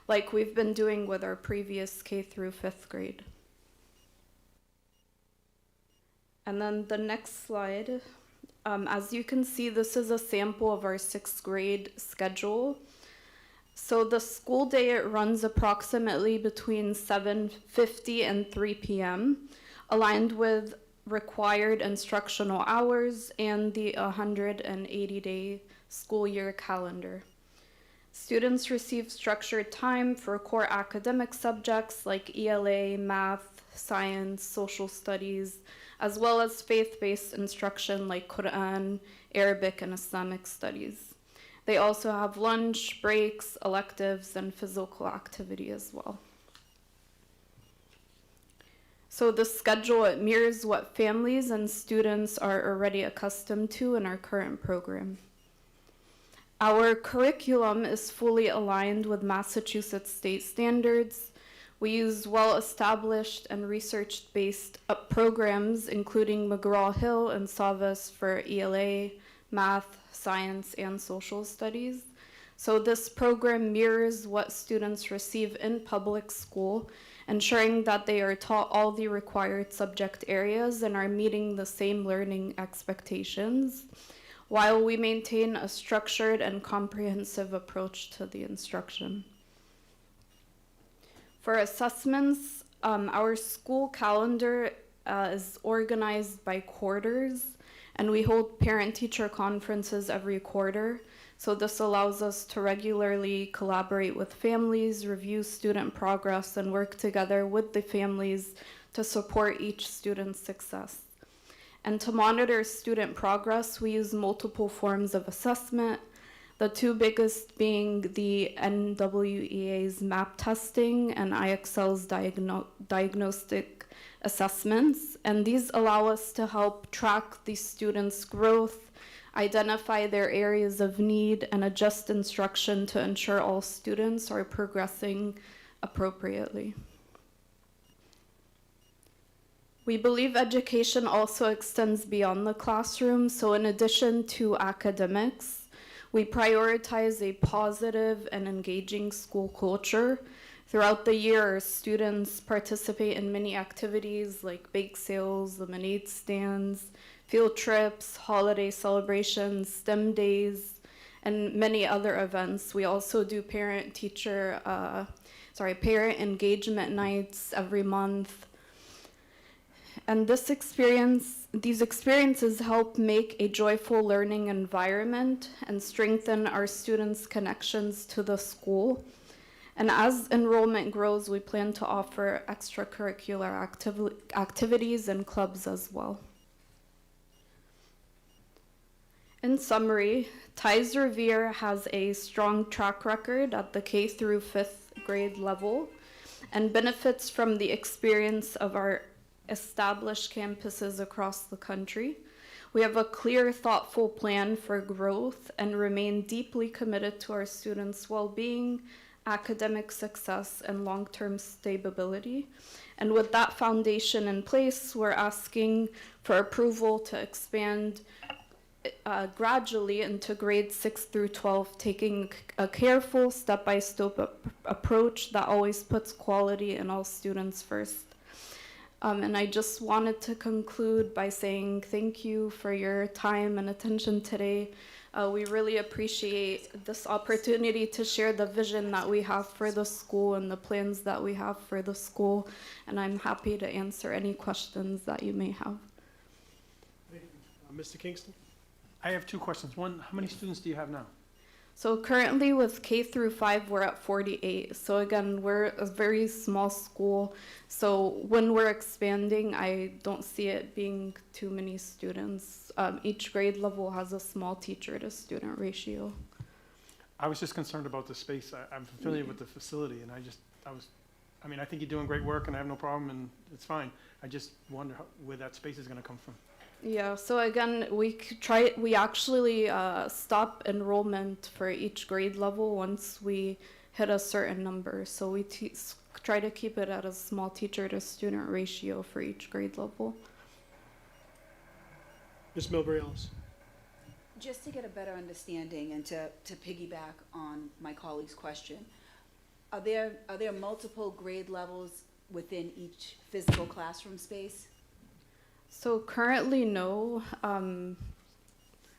like we've been doing with our previous K through 5th grade. And then the next slide, as you can see, this is a sample of our 6th grade schedule. So the school day, it runs approximately between 7:50 and 3 p.m., aligned with required instructional hours and the 180-day school year calendar. Students receive structured time for core academic subjects like ELA, math, science, social studies, as well as faith-based instruction like Quran, Arabic, and Islamic studies. They also have lunch, breaks, electives, and physical activity as well. So the schedule, it mirrors what families and students are already accustomed to in our current program. Our curriculum is fully aligned with Massachusetts state standards. We use well-established and research-based programs, including McGraw-Hill and Savas for ELA, math, science, and social studies. So this program mirrors what students receive in public school, ensuring that they are taught all the required subject areas and are meeting the same learning expectations, while we maintain a structured and comprehensive approach to the instruction. For assessments, our school calendar is organized by quarters, and we hold parent-teacher conferences every quarter. So this allows us to regularly collaborate with families, review student progress, and work together with the families to support each student's success. And to monitor student progress, we use multiple forms of assessment, the two biggest being the NWEA's MAP testing and IXL's diagnostic assessments. And these allow us to help track the students' growth, identify their areas of need, and adjust instruction to ensure all students are progressing appropriately. We believe education also extends beyond the classroom, so in addition to academics, we prioritize a positive and engaging school culture. Throughout the year, our students participate in many activities like bake sales, lemonade stands, field trips, holiday celebrations, STEM days, and many other events. We also do parent engagement nights every month. And these experiences help make a joyful learning environment and strengthen our students' connections to the school. And as enrollment grows, we plan to offer extracurricular activities and clubs as well. In summary, Ties Revere has a strong track record at the K through 5th grade level and benefits from the experience of our established campuses across the country. We have a clear, thoughtful plan for growth and remain deeply committed to our students' well-being, academic success, and long-term stability. And with that foundation in place, we're asking for approval to expand gradually into grades 6 through 12, taking a careful step-by-step approach that always puts quality in all students first. And I just wanted to conclude by saying thank you for your time and attention today. We really appreciate this opportunity to share the vision that we have for the school and the plans that we have for the school. And I'm happy to answer any questions that you may have. Mr. Kingston? I have two questions. One, how many students do you have now? So currently with K through 5, we're at 48. So again, we're a very small school. So when we're expanding, I don't see it being too many students. Each grade level has a small teacher to student ratio. I was just concerned about the space. I'm familiar with the facility, and I mean, I think you're doing great work, and I have no problem, and it's fine. I just wonder where that space is gonna come from. Yeah, so again, we actually stop enrollment for each grade level once we hit a certain number. So we try to keep it at a small teacher to student ratio for each grade level. Ms. Milbury Ellis. Just to get a better understanding and to piggyback on my colleague's question, are there multiple grade levels within each physical classroom space? So currently, no.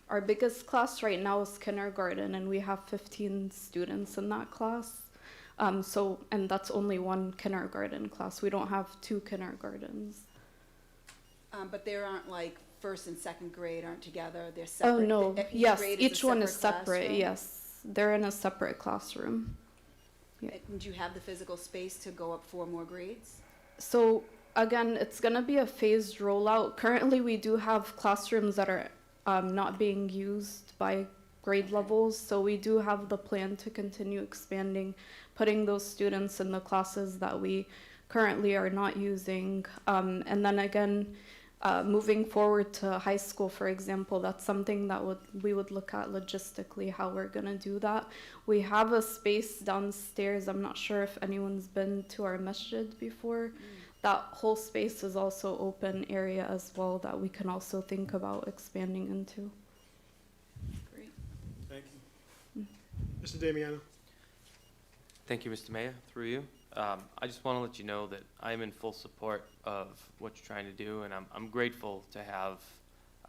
Our biggest class right now is kindergarten, and we have 15 students in that class. And that's only one kindergarten class. We don't have two kindergartens. But there aren't like first and second grade aren't together. They're separate. Oh no! Yes, grade each one is separate separate. classroom? Yes, they're in a separate classroom. Yeah. And do you have the physical space to go up 4 more grades? So again, it's gonna be a phased rollout. Currently, we do have classrooms that are not being used by grade levels. So we do have the plan to continue expanding, putting those students in the classes that we currently are not using. And then again, moving forward to high school, for example, that's something that we would look at logistically, how we're gonna do that. We have a space downstairs. I'm not sure if anyone's been to our masjid before. That whole space is also open area as well that we can also think about expanding into. Great. Thank you. Mr. Damiano. Thank you, Mr. Mayor, through you. I just want to let you know that I am in full support of what you're trying to do, and I'm grateful to have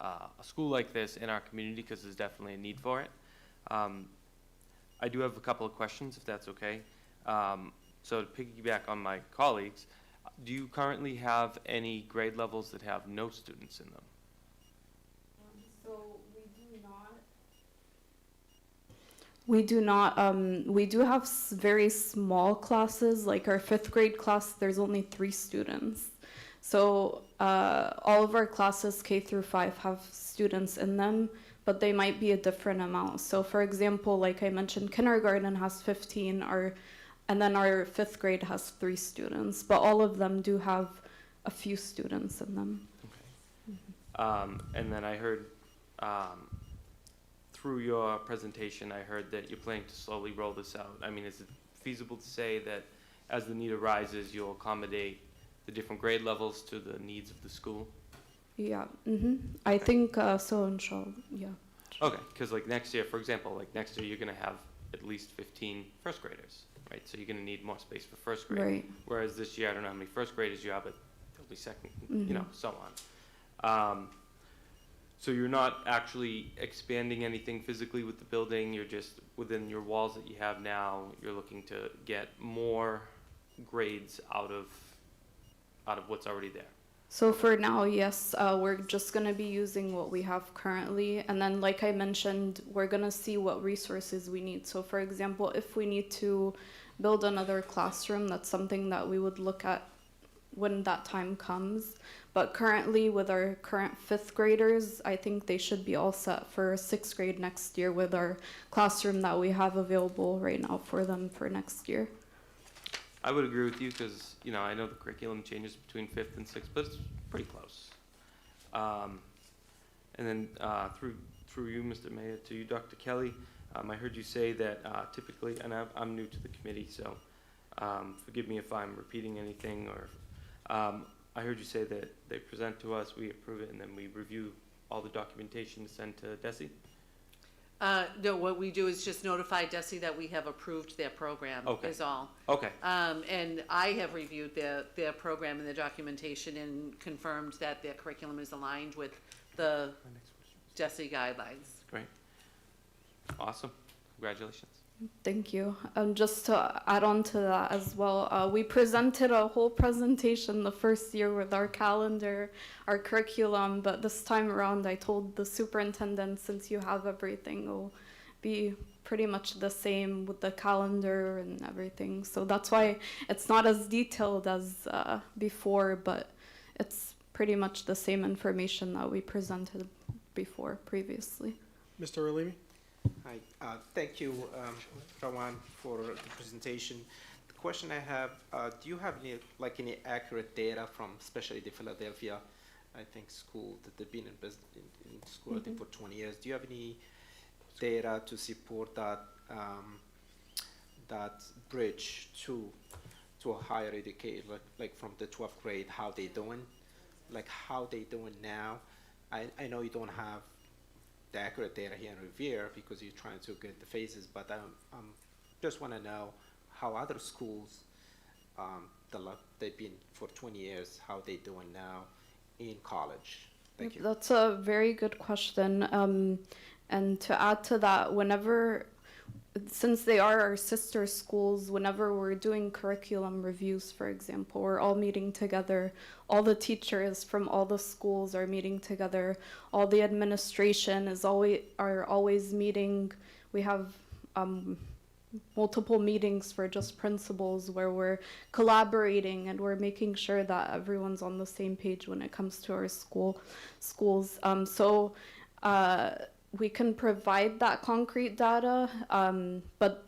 a school like this in our community because there's definitely a need for it. I do have a couple of questions, if that's okay. So to piggyback on my colleagues, do you currently have any grade levels that have no students in them? So we do not. We do have very small classes, like our 5th grade class, there's only 3 students. So all of our classes K through 5 have students in them, but they might be a different amount. So for example, like I mentioned, kindergarten has 15, and then our 5th grade has 3 students, but all of them do have a few students in them. Okay. And then I heard, through your presentation, I heard that you're planning to slowly roll this out. I mean, is it feasible to say that as the need arises, you'll accommodate the different grade levels to the needs of the school? Yeah, I think so, inshallah, yeah. Okay, because like next year, for example, like next year you're going to have at least 15 first graders, right? So you're going to need more space for first grade. Right. Whereas this year, I don't know how many first graders you have, but there'll be second, you know, so on. So you're not actually expanding anything physically with the building, you're just within your walls that you have now, you're looking to get more grades out of what's already there. So for now, yes, we're just gonna be using what we have currently, and then like I mentioned, we're gonna see what resources we need. So for example, if we need to build another classroom, that's something that we would look at when that time comes. But currently, with our current 5th graders, I think they should be all set for 6th grade next year with our classroom that we have available right now for them for next year. I would agree with you because, you know, I know the curriculum changes between 5th and 6th, but it's pretty close. And then through you, Mr. Mayor, to you, Dr. Kelly, I heard you say that typically, and I'm new to the committee, so forgive me if I'm repeating anything, or I heard you say that they present to us, we approve it, and then we review all the documentation to send to DESE? No, what we do is just notify DESE that we have approved their program, Okay. is all. Okay. And I have reviewed their program and their documentation and confirmed that their curriculum is aligned with the DESE guidelines. Great. Awesome. Congratulations. Thank you. Just to add on to that as well, we presented a whole presentation the first year with our calendar, our curriculum, but this time around I told the superintendent, since you have everything, it will be pretty much the same with the calendar and everything. So that's why it's not as detailed as before, but it's pretty much the same information that we presented before previously. Mr. Alimi? Hi, thank you, Rawan, for the presentation. The question I have, do you have any accurate data from, especially the Philadelphia, I think, school that they've been in business, in school, I think, for 20 years. Do you have any data to support that, that bridge to a higher education, like from the 12th grade, how they doing? Like how they doing now? I know you don't have the accurate data here in Revere because you're trying to get the phases, but just want to know how other schools, they've been for 20 years, how they doing now in college. Thank you. That's a very good question. And to add to that, since they are our sister schools, whenever we're doing curriculum reviews, for example, we're all meeting together. All the teachers from all the schools are meeting together. All the administration are always meeting. We have multiple meetings for just principals where we're collaborating and we're making sure that everyone's on the same page when it comes to our schools. We can provide that concrete data, but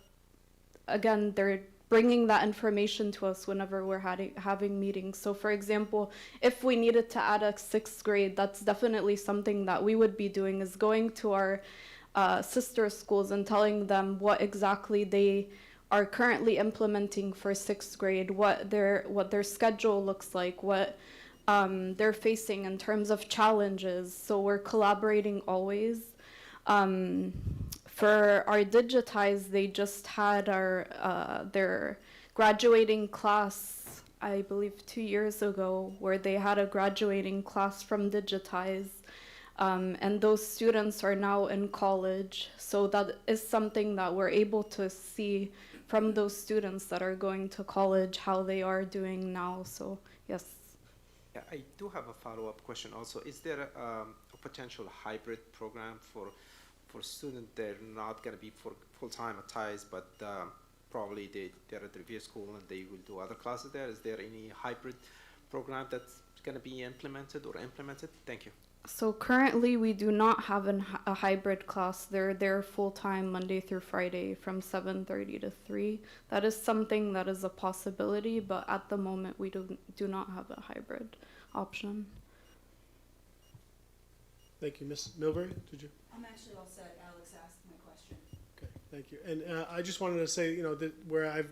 again, they're bringing that information to us whenever we're having meetings. So for example, if we needed to add a 6th grade, that's definitely something that we would be doing, is going to our sister schools and telling them what exactly they are currently implementing for 6th grade, what their schedule looks like, what they're facing in terms of challenges. So we're collaborating always. For our Digitize, they just had their graduating class, I believe 2 years ago, where they had a graduating class from Digitize. And those students are now in college. So that is something that we're able to see from those students that are going to college, how they are doing now. So, yes. Yeah, I do have a follow-up question also. Is there a potential hybrid program for students that are not going to be for full-time at TIES, but probably they're at the Revere School and they will do other classes there? Is there any hybrid program that's going to be implemented? Thank you. So currently we do not have a hybrid class. They're there full-time Monday through Friday from 7:30 to 3. That is something that is a possibility, but at the moment we do not have a hybrid option. Thank you. Ms. Milbury, did you? I'm actually all set. Alex asked my question. Okay, thank you. And I just wanted to say, that where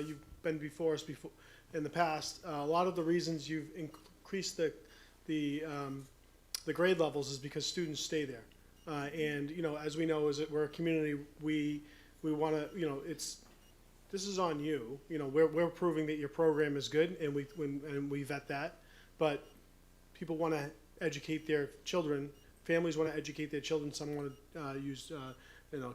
you've been before us in the past, a lot of the reasons you've increased the grade levels is because students stay there. And as we know, we're a community, we want to, this is on you. We're proving that your program is good, and we vet that. But people want to educate their children. Families want to educate their children. Some want to use,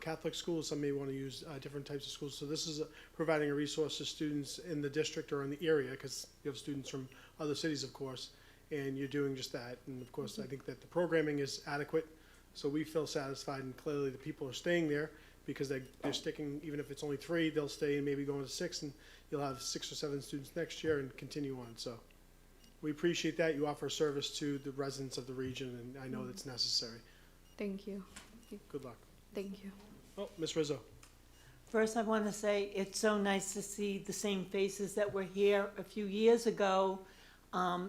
Catholic schools. Some may want to use different types of schools. So this is providing a resource to students in the district or in the area, because you have students from other cities, of course, and you're doing just that. And of course, I think that the programming is adequate, so we feel satisfied. And clearly, the people are staying there because they're sticking. Even if it's only 3, they'll stay and maybe go into 6, and you'll have 6 or 7 students next year and continue on. So we appreciate that. You offer service to the residents of the region, and I know that's necessary. Thank you. Good luck. Thank you. Oh, Ms. Rizzo. First, I want to say it's so nice to see the same faces that were here a few years ago.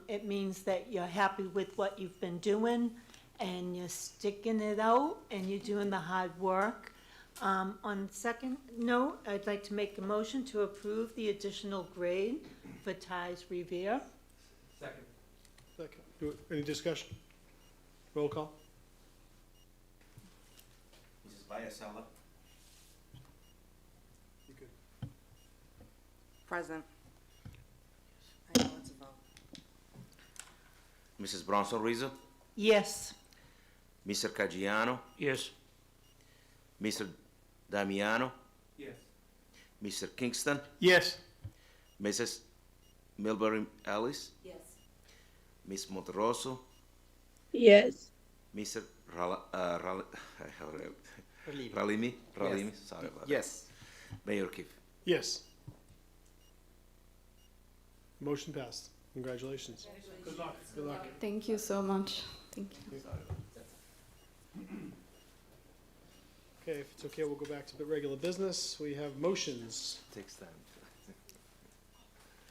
It means that you're happy with what you've been doing, and you're sticking it out, and you're doing the hard work. On second note, I'd like to make a motion to approve the additional grade for TIES Revere. Second. Any discussion? Roll call. Mrs. Biasella. Present. I know it's a vote. Mrs. Bronson Rizzo. Yes. Mr. Caggiano. Yes. Mr. Damiano. Yes. Mr. Kingston. Yes. Mrs. Milbury Ellis. Yes. Ms. Monterosso. Yes. Mr. Ralimi. Ralimi. Yes. Sorry about Yes. that. Mayor Keefe. Yes. Motion passed. Congratulations. Good luck. Good luck. Thank you so much. Thank you. Okay, if it's okay, we'll go back to the regular business. We have motions. Takes time.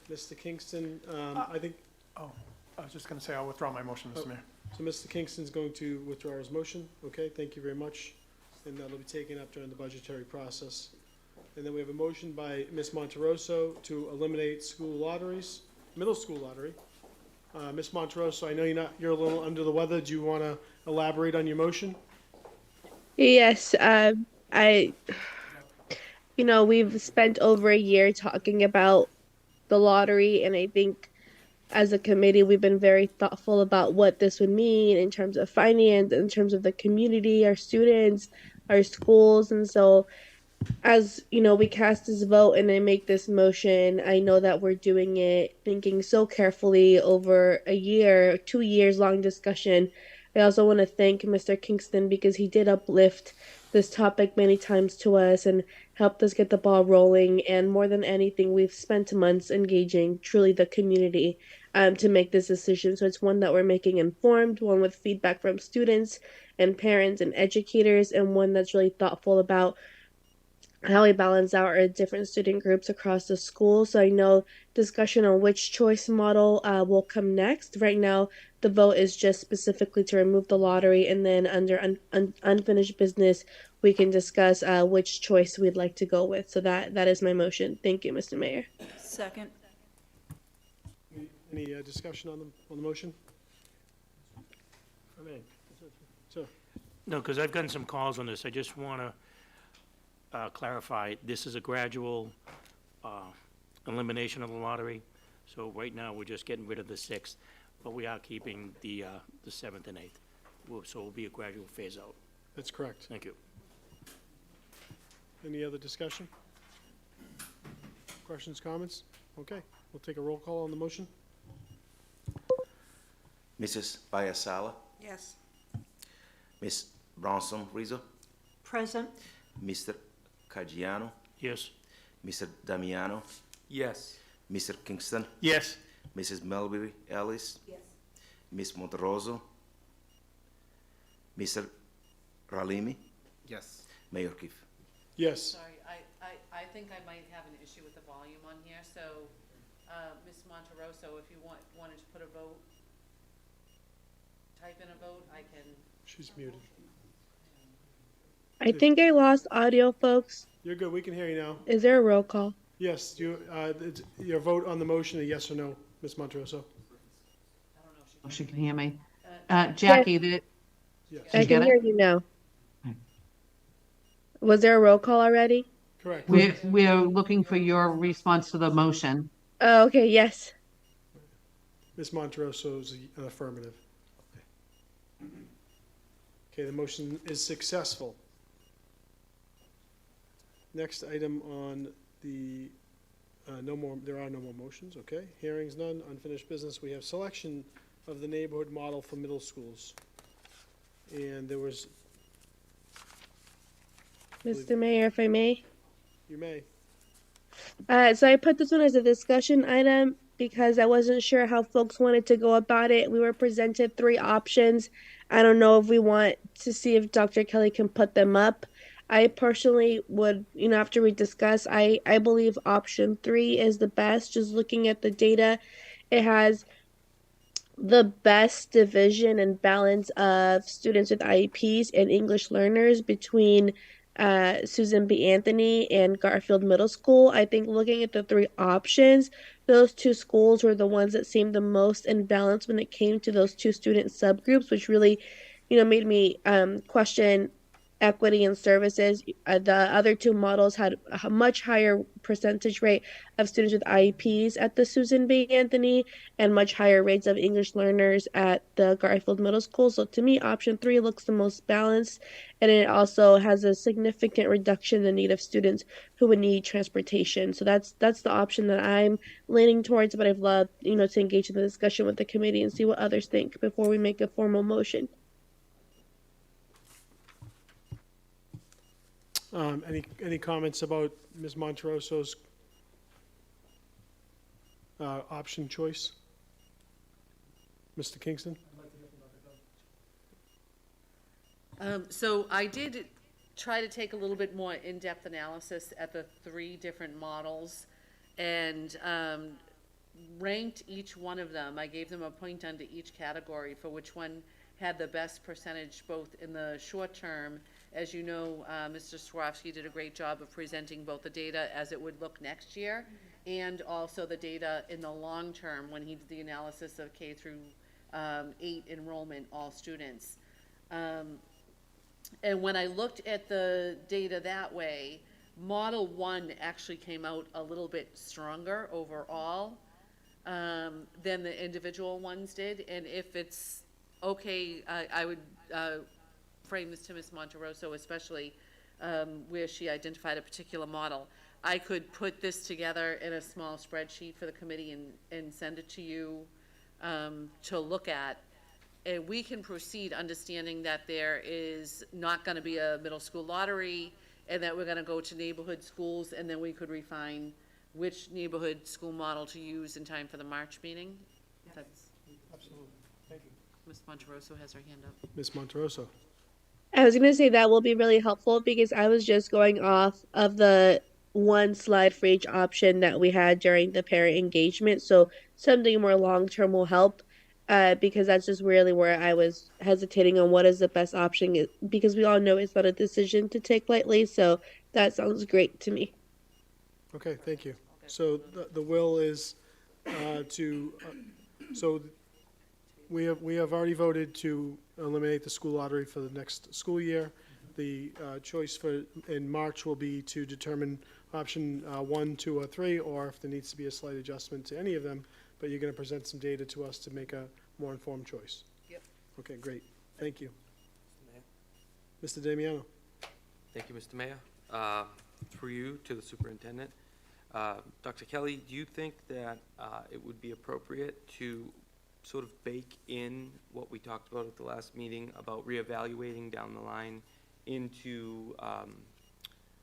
Mr. Kingston, I think, Oh, I was just gonna say I'll withdraw my motion, Mr. Mayor. so Mr. Kingston's going to withdraw his motion. Okay, thank you very much. And that'll be taken up during the budgetary process. And then we have a motion by Ms. Monterosso to eliminate school lotteries, middle school lottery. Ms. Monterosso, I know you're a little under the weather. Do you want to elaborate on your motion? Yes, we've spent over a year talking about the lottery, and I think as a committee, we've been very thoughtful about what this would mean in terms of finance, in terms of the community, our students, our schools. And so as we cast this vote and I make this motion, I know that we're doing it thinking so carefully over a year, 2 years long discussion. I also want to thank Mr. Kingston because he did uplift this topic many times to us and helped us get the ball rolling. And more than anything, we've spent months engaging truly the community to make this decision. So it's one that we're making informed, one with feedback from students and parents and educators, and one that's really thoughtful about how we balance out our different student groups across the school. So I know discussion on which choice model will come next. Right now, the vote is just specifically to remove the lottery, and then under unfinished business, we can discuss which choice we'd like to go with. So that is my motion. Thank you, Mr. Mayor. Second. Any discussion on the motion? Sir. No, because I've gotten some calls on this. I just want to clarify, this is a gradual elimination of the lottery. So right now, we're just getting rid of the 6th, but we are keeping the 7th and 8th. So it will be a gradual phase out. That's correct. Thank you. Any other discussion? Questions, comments? Okay, we'll take a roll call on the motion. Mrs. Bayasala, Yes. Ms. Bronson Rizzo, Present. Mr. Caggiano, Yes. Mr. Damiano, Yes. Mr. Kingston, Yes. Mrs. Melbury Ellis, Yes. Ms. Monterosso, Mr. Ralimi, Yes. Mayor Keefe. Yes. Sorry, I think I might have an issue with the volume on here, so, Ms. Monterosso, if you wanted to put a vote, type in a vote, I can. She's muted. I think I lost audio, folks. You're good. We can hear you now. Is there a roll call? Yes, your vote on the motion, a yes or no, Ms. Monterosso? She can hear me. Jackie, Yes. I can hear you now. Was there a roll call already? Correct. we're looking for your response to the motion. Oh, okay, yes. Ms. Monterosso is an affirmative. Okay, the motion is successful. Next item on the, there are no more motions, okay? Hearings none, unfinished business. We have selection of the neighborhood model for middle schools. And there was, Mr. Mayor, if I may. you may, So I put this one as a discussion item because I wasn't sure how folks wanted to go about it. We were presented 3 options. I don't know if we want to see if Dr. Kelly can put them up. I personally would, after we discuss, I believe option 3 is the best. Just looking at the data, it has the best division and balance of students with IEPs and English learners between Susan B. Anthony and Garfield Middle School. I think looking at the 3 options, those 2 schools were the ones that seemed the most in balance when it came to those 2 student subgroups, which really, made me question equity and services. The other 2 models had a much higher percentage rate of students with IEPs at the Susan B. Anthony and much higher rates of English learners at the Garfield Middle School. So to me, option 3 looks the most balanced, and it also has a significant reduction in the need of students who would need transportation. So that's the option that I'm leaning towards, but I'd love, to engage in the discussion with the committee and see what others think before we make a formal motion. any comments about Ms. Monterosso's option choice? Mr. Kingston? So I did try to take a little bit more in-depth analysis at the 3 different models and ranked each one of them. I gave them a point under each category for which one had the best percentage, both in the short term. As you know, Mr. Swarovski did a great job of presenting both the data as it would look next year and also the data in the long term when he did the analysis of K through 8 enrollment, all students. And when I looked at the data that way, Model 1 actually came out a little bit stronger overall than the individual ones did. And if it's okay, I would frame this to Ms. Monterosso, especially where she identified a particular model. I could put this together in a small spreadsheet for the committee and send it to you to look at. And we can proceed understanding that there is not going to be a middle school lottery and that we're going to go to neighborhood schools, and then we could refine which neighborhood school model to use in time for the March meeting. That's, Absolutely. Thank you. Ms. Monterosso has her hand up. Ms. Monterosso. I was gonna say that will be really helpful because I was just going off of the one slide for each option that we had during the parent engagement. So something more long term will help. Because that's just really where I was hesitating on what is the best option, because we all know it's not a decision to take lightly. So that sounds great to me. Okay, thank you. So the will is so we have already voted to eliminate the school lottery for the next school year. The choice in March will be to determine option 1, 2, or 3, or if there needs to be a slight adjustment to any of them. But you're going to present some data to us to make a more informed choice. Yep. Okay, great. Thank you. Mr. Damiano. Thank you, Mr. Mayor. Through you to the superintendent. Dr. Kelly, do you think that it would be appropriate to sort of bake in what we talked about at the last meeting about reevaluating down the line into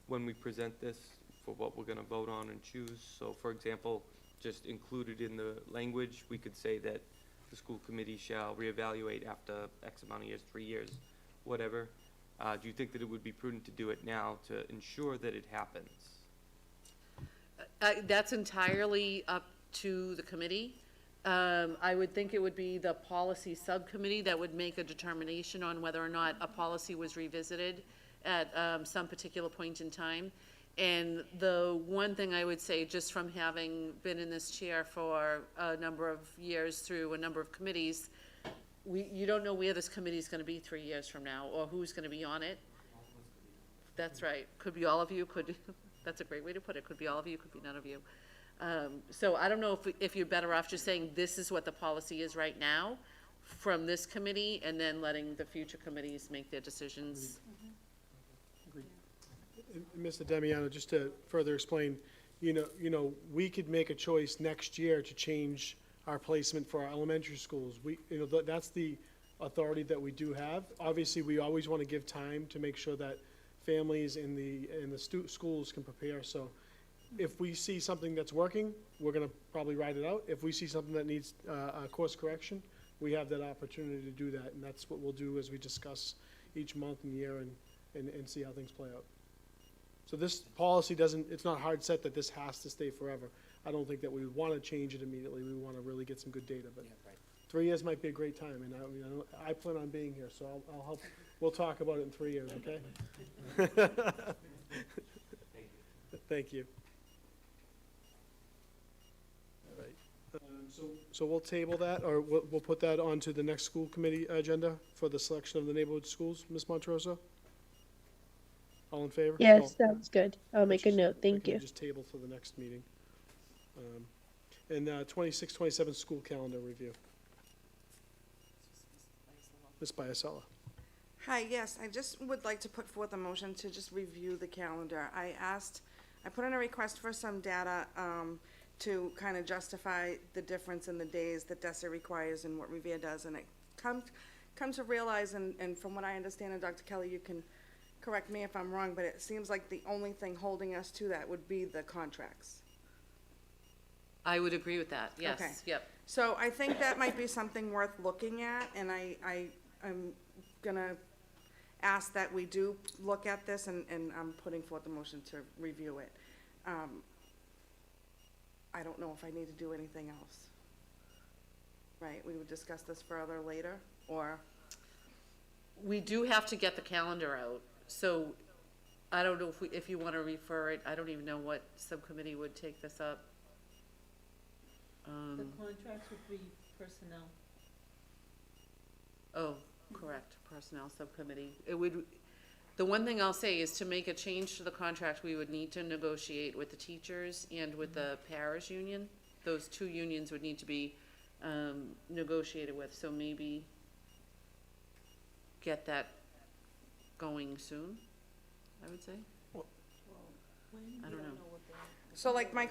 when we present this for what we're going to vote on and choose? So, for example, just included in the language, we could say that the school committee shall reevaluate after X amount of years, 3 years, whatever. Do you think that it would be prudent to do it now to ensure that it happens? That's entirely up to the committee. I would think it would be the policy subcommittee that would make a determination on whether or not a policy was revisited at some particular point in time. And the one thing I would say, just from having been in this chair for a number of years through a number of committees, you don't know where this committee is going to be 3 years from now, or who's going to be on it. That's right. Could be all of you. That's a great way to put it. Could be all of you. Could be none of you. So I don't know if you're better off just saying this is what the policy is right now from this committee, and then letting the future committees make their decisions. Mr. Damiano, just to further explain, you know, we could make a choice next year to change our placement for our elementary schools. That's the authority that we do have. Obviously, we always want to give time to make sure that families in the schools can prepare. So if we see something that's working, we're going to probably ride it out. If we see something that needs a course correction, we have that opportunity to do that, and that's what we'll do as we discuss each month and year and see how things play out. So this policy it's not hard set that this has to stay forever. I don't think that we would want to change it immediately. We want to really get some good data, but 3 years might be a great time, and I plan on being here, so I'll help. We'll talk about it in 3 years, okay? Thank you. All right. So we'll table that, or we'll put that onto the next school committee agenda for the selection of the neighborhood schools. Ms. Monterosso? All in favor? Yes, sounds good. I'll make a note. Thank you. Just table for the next meeting. And 26, 27 school calendar review. Ms. Biasella. Hi, yes, I just would like to put forth a motion to just review the calendar. I put in a request for some data to kind of justify the difference in the days that DESA requires and what Revere does, and I come to realize, and from what I understand, and Dr. Kelly, you can correct me if I'm wrong, but it seems like the only thing holding us to that would be the contracts. I would agree with that, yes. Okay. Yep. So I think that might be something worth looking at, and I'm gonna ask that we do look at this, and I'm putting forth a motion to review it. I don't know if I need to do anything else. Right, we would discuss this further later, or? We do have to get the calendar out, so I don't know if you want to refer it, I don't even know what subcommittee would take this up. The contracts would be personnel. Oh, correct, personnel subcommittee. It would, the one thing I'll say is to make a change to the contract, we would need to negotiate with the teachers and with the parish union. Those two unions would need to be negotiated with, so maybe get that going soon, I would say. I don't know. So like I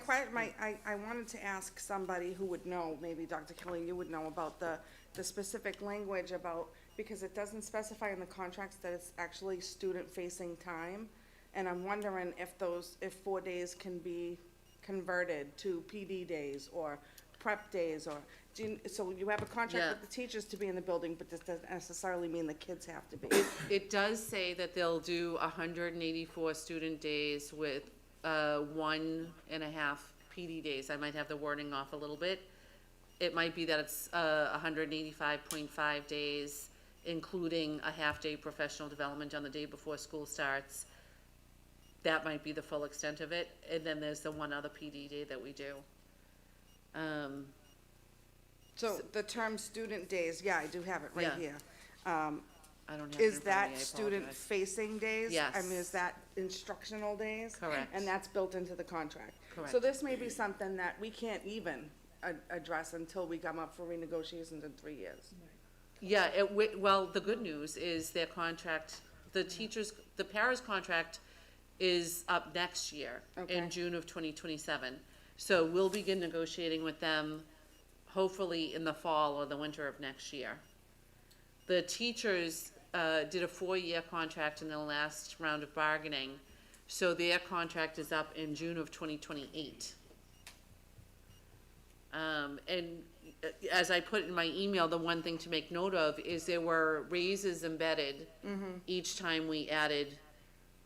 wanted to ask somebody who would know, maybe Dr. Kelly, you would know about the specific language about, because it doesn't specify in the contracts that it's actually student-facing time. And I'm wondering if 4 days can be converted to PD days or prep days, or, so you have a contract Yeah. with the teachers to be in the building, but this doesn't necessarily mean the kids have to be. It does say that they'll do 184 student days with 1.5 PD days. I might have the wording off a little bit. It might be that it's 185.5 days, including a half-day professional development on the day before school starts. That might be the full extent of it. And then there's the one other PD day that we do. So the term student days, yeah, I do have it right Yeah. here. I don't have it in Is front of me, I that apologize. student-facing days? Yes. I mean, is that instructional days? Correct. And that's built into the contract? Correct. So this may be something that we can't even address until we come up for renegotiations in 3 years. Yeah, well, the good news is their contract, the teachers, the para's contract is up next year, in June of 2027. So we'll begin negotiating with them hopefully in the fall or the winter of next year. The teachers did a 4-year contract in the last round of bargaining, so their contract is up in June of 2028. And as I put in my email, the one thing to make note of is there were raises embedded each time we added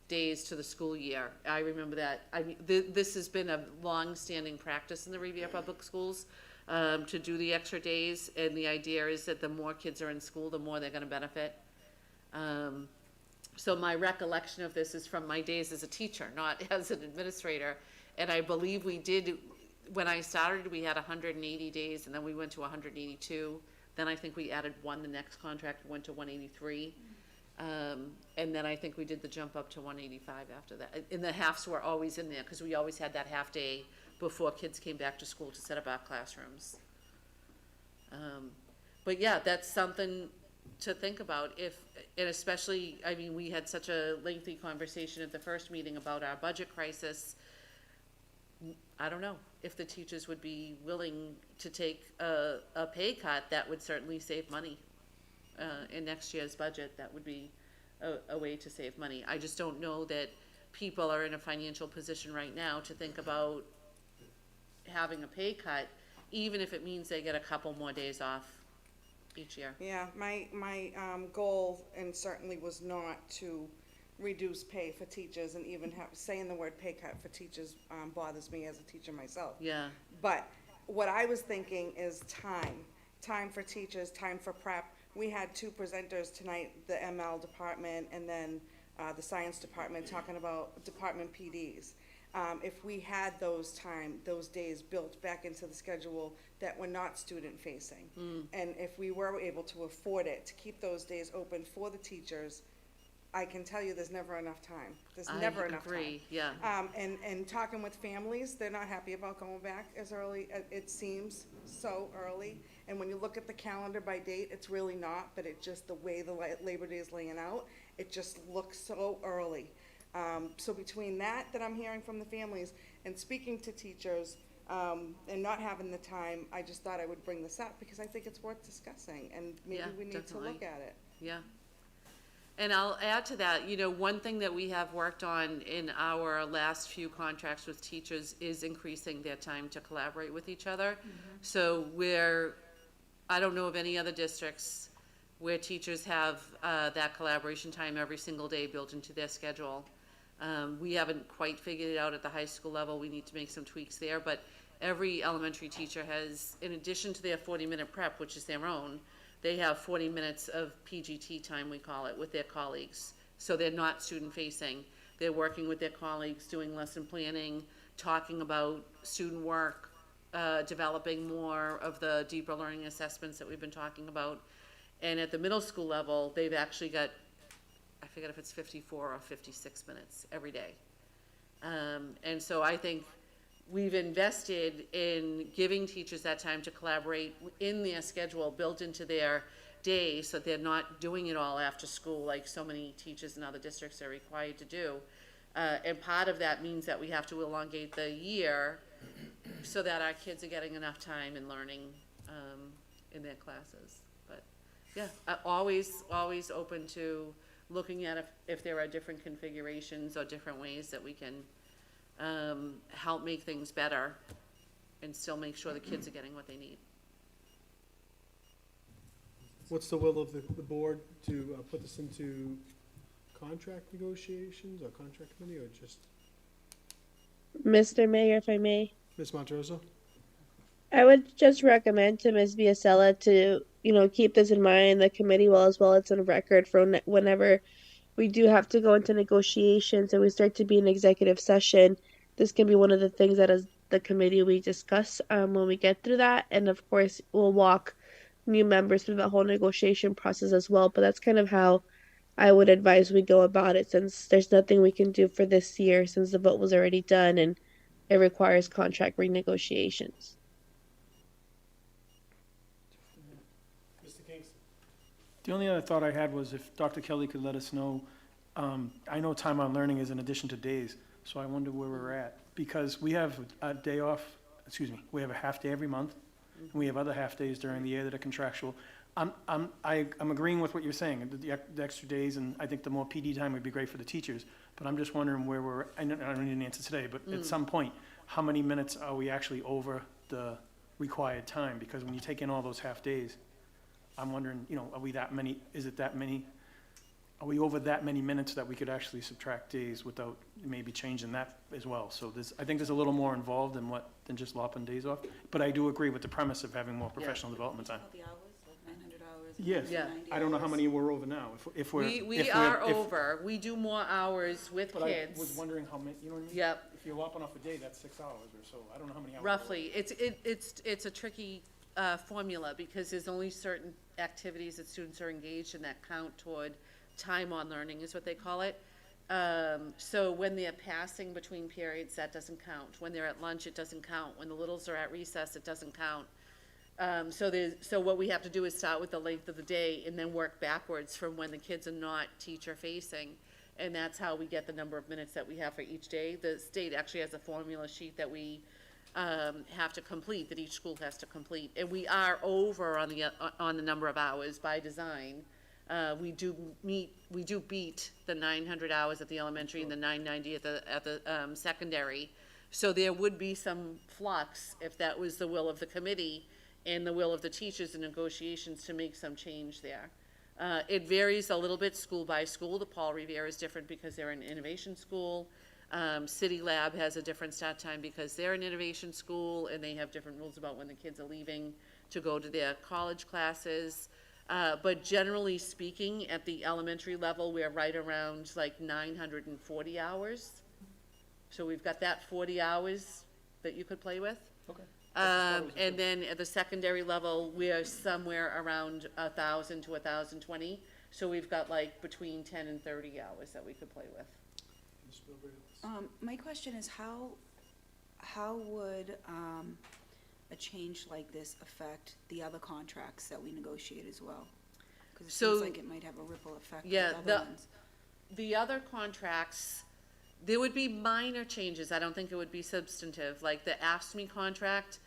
days to the school year. I remember that. I mean, this has been a long-standing practice in the Revere Public Schools, to do the extra days, and the idea is that the more kids are in school, the more they're gonna benefit. So my recollection of this is from my days as a teacher, not as an administrator, and I believe we did, when I started, we had 180 days, and then we went to 182. Then I think we added one, the next contract went to 183. And then I think we did the jump up to 185 after that. And the halves were always in there, because we always had that half day before kids came back to school to set up our classrooms. But yeah, that's something to think about and especially, I mean, we had such a lengthy conversation at the first meeting about our budget crisis. I don't know if the teachers would be willing to take a pay cut. That would certainly save money. In next year's budget, that would be a way to save money. I just don't know that people are in a financial position right now to think about having a pay cut, even if it means they get a couple more days off each year. Yeah, my goal, and certainly was not to reduce pay for teachers, and even saying the word pay cut for teachers bothers me as a teacher myself. Yeah. But what I was thinking is time for teachers, time for prep. We had 2 presenters tonight, the ML department and then the science department, talking about department PDs. If we had those days built back into the schedule that were not student facing, and if we were able to afford it, to keep those days open for the teachers, I can tell you there's never enough time. There's never enough time. I agree, yeah. And talking with families, they're not happy about going back as early. It seems so early. And when you look at the calendar by date, it's really not, but it just, the way the Labor Day is laying out, it just looks so early. So between that I'm hearing from the families and speaking to teachers, and not having the time, I just thought I would bring this up because I think it's worth discussing, and maybe Yeah, we need definitely. to look at it. Yeah. And I'll add to that, one thing that we have worked on in our last few contracts with teachers is increasing their time to collaborate with each other. So I don't know of any other districts where teachers have that collaboration time every single day built into their schedule. We haven't quite figured it out at the high school level. We need to make some tweaks there, but every elementary teacher has, in addition to their 40-minute prep, which is their own, they have 40 minutes of PGT time, we call it, with their colleagues. So they're not student-facing. They're working with their colleagues, doing lesson planning, talking about student work, developing more of the deeper learning assessments that we've been talking about. And at the middle school level, they've actually got, I forget if it's 54 or 56 minutes every day. And so I think we've invested in giving teachers that time to collaborate in their schedule, built into their day, so they're not doing it all after school like so many teachers in other districts are required to do. And part of that means that we have to elongate the year so that our kids are getting enough time and learning in their classes. But yeah, always open to looking at if there are different configurations or different ways that we can help make things better and still make sure the kids are getting what they need. What's the will of the board to put this into contract negotiations or contract committee, or just Mr. Mayor, if I may, Ms. Monteroso? I would just recommend to Ms. Biasella to, keep this in mind. The committee will as well. It's on record for whenever we do have to go into negotiations and we start to be in executive session. This can be one of the things that as the committee we discuss when we get through that. And of course, we'll walk new members through the whole negotiation process as well. But that's kind of how I would advise we go about it, since there's nothing we can do for this year since the vote was already done and it requires contract renegotiations. Mr. Kingston? The only other thought I had was if Dr. Kelly could let us know, I know time on learning is in addition to days, so I wonder where we're at. Because we have a day off, we have a half day every month, and we have other half days during the year that are contractual. I'm agreeing with what you're saying, the extra days, and I think the more PD time would be great for the teachers, but I'm just wondering where we're, I don't need an answer today, but at some point, how many minutes are we actually over the required time? Because when you take in all those half days, I'm wondering, are we that many, is it that many, are we over that many minutes that we could actually subtract days without maybe changing that as well? So I think there's a little more involved than just lopping days off, but I do agree with the premise of having more professional development time. The hours, like 900 hours. Yes, 190 I don't know how hours. many we're over now, if we're. We are over. We do more hours with But kids. I was wondering how many, you know what I mean? Yep. If you're lopping off a day, that's 6 hours or so, I don't know how many hours. Roughly. It's a tricky formula because there's only certain activities that students are engaged in that count toward time on learning is what they call it. So when they're passing between periods, that doesn't count. When they're at lunch, it doesn't count. When the littles are at recess, it doesn't count. So what we have to do is start with the length of the day and then work backwards from when the kids are not teacher facing. And that's how we get the number of minutes that we have for each day. The state actually has a formula sheet that we have to complete, that each school has to complete. And we are over on the number of hours by design. We do beat the 900 hours at the elementary and the 990 at the secondary. So there would be some flux if that was the will of the committee and the will of the teachers in negotiations to make some change there. It varies a little bit school by school. The Paul Revere is different because they're an innovation school. City Lab has a different start time because they're an innovation school and they have different rules about when the kids are leaving to go to their college classes. But generally speaking, at the elementary level, we're right around like 940 hours. So we've got that 40 hours that you could play with. Okay. And then at the secondary level, we're somewhere around 1,000 to 1,020. So we've got like between 10 and 30 hours that we could play with. My question is how would a change like this affect the other contracts that we negotiate as well? Because it seems like it might have a ripple effect with other ones. The other contracts, there would be minor changes. I don't think it would be substantive. Like the AFSCME contract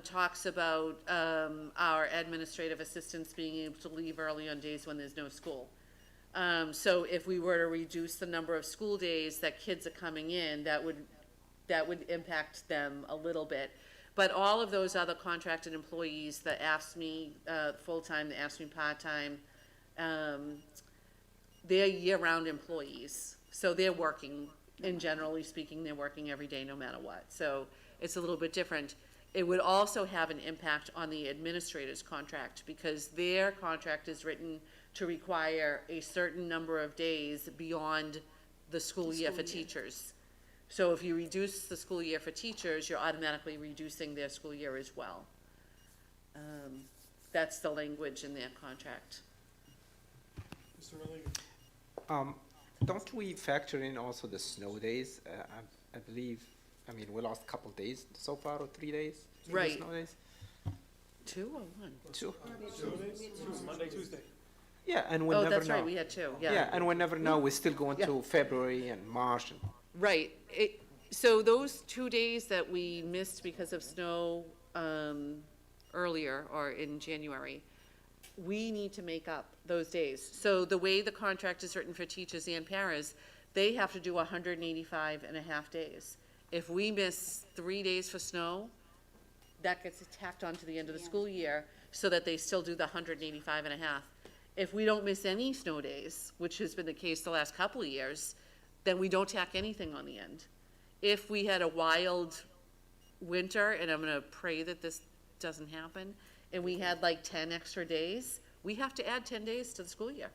talks about our administrative assistants being able to leave early on days when there's no school. So if we were to reduce the number of school days that kids are coming in, that would impact them a little bit. But all of those other contracted employees, the AFSCME full-time, the AFSCME part-time, they're year-round employees. So they're working, and generally speaking, they're working every day no matter what. So it's a little bit different. It would also have an impact on the administrator's contract because their contract is written to require a certain number of days beyond the school year for teachers. So if you reduce the school year for teachers, you're automatically reducing their school year as well. That's the language in their contract. Mr. Raleigh? Don't we factor in also the snow days? I believe, I mean, we lost a couple days so far, or 3 days? in the Right. Snow days? 2 or 1? Two. Monday, Tuesday. Yeah, and we'll Oh, never know. that's right, we had 2, yeah. Yeah, and we'll never know. We're still going to February and March. And Right. So those 2 days that we missed because of snow earlier or in January, we need to make up those days. So the way the contract is written for teachers and paras, they have to do 185 and a half days. If we miss 3 days for snow, that gets tacked on to the end of the school year so that they still do the 185 and a half. If we don't miss any snow days, which has been the case the last couple of years, then we don't tack anything on the end. If we had a wild winter, and I'm gonna pray that this doesn't happen, and we had like 10 extra days, we have to add 10 days to the school year.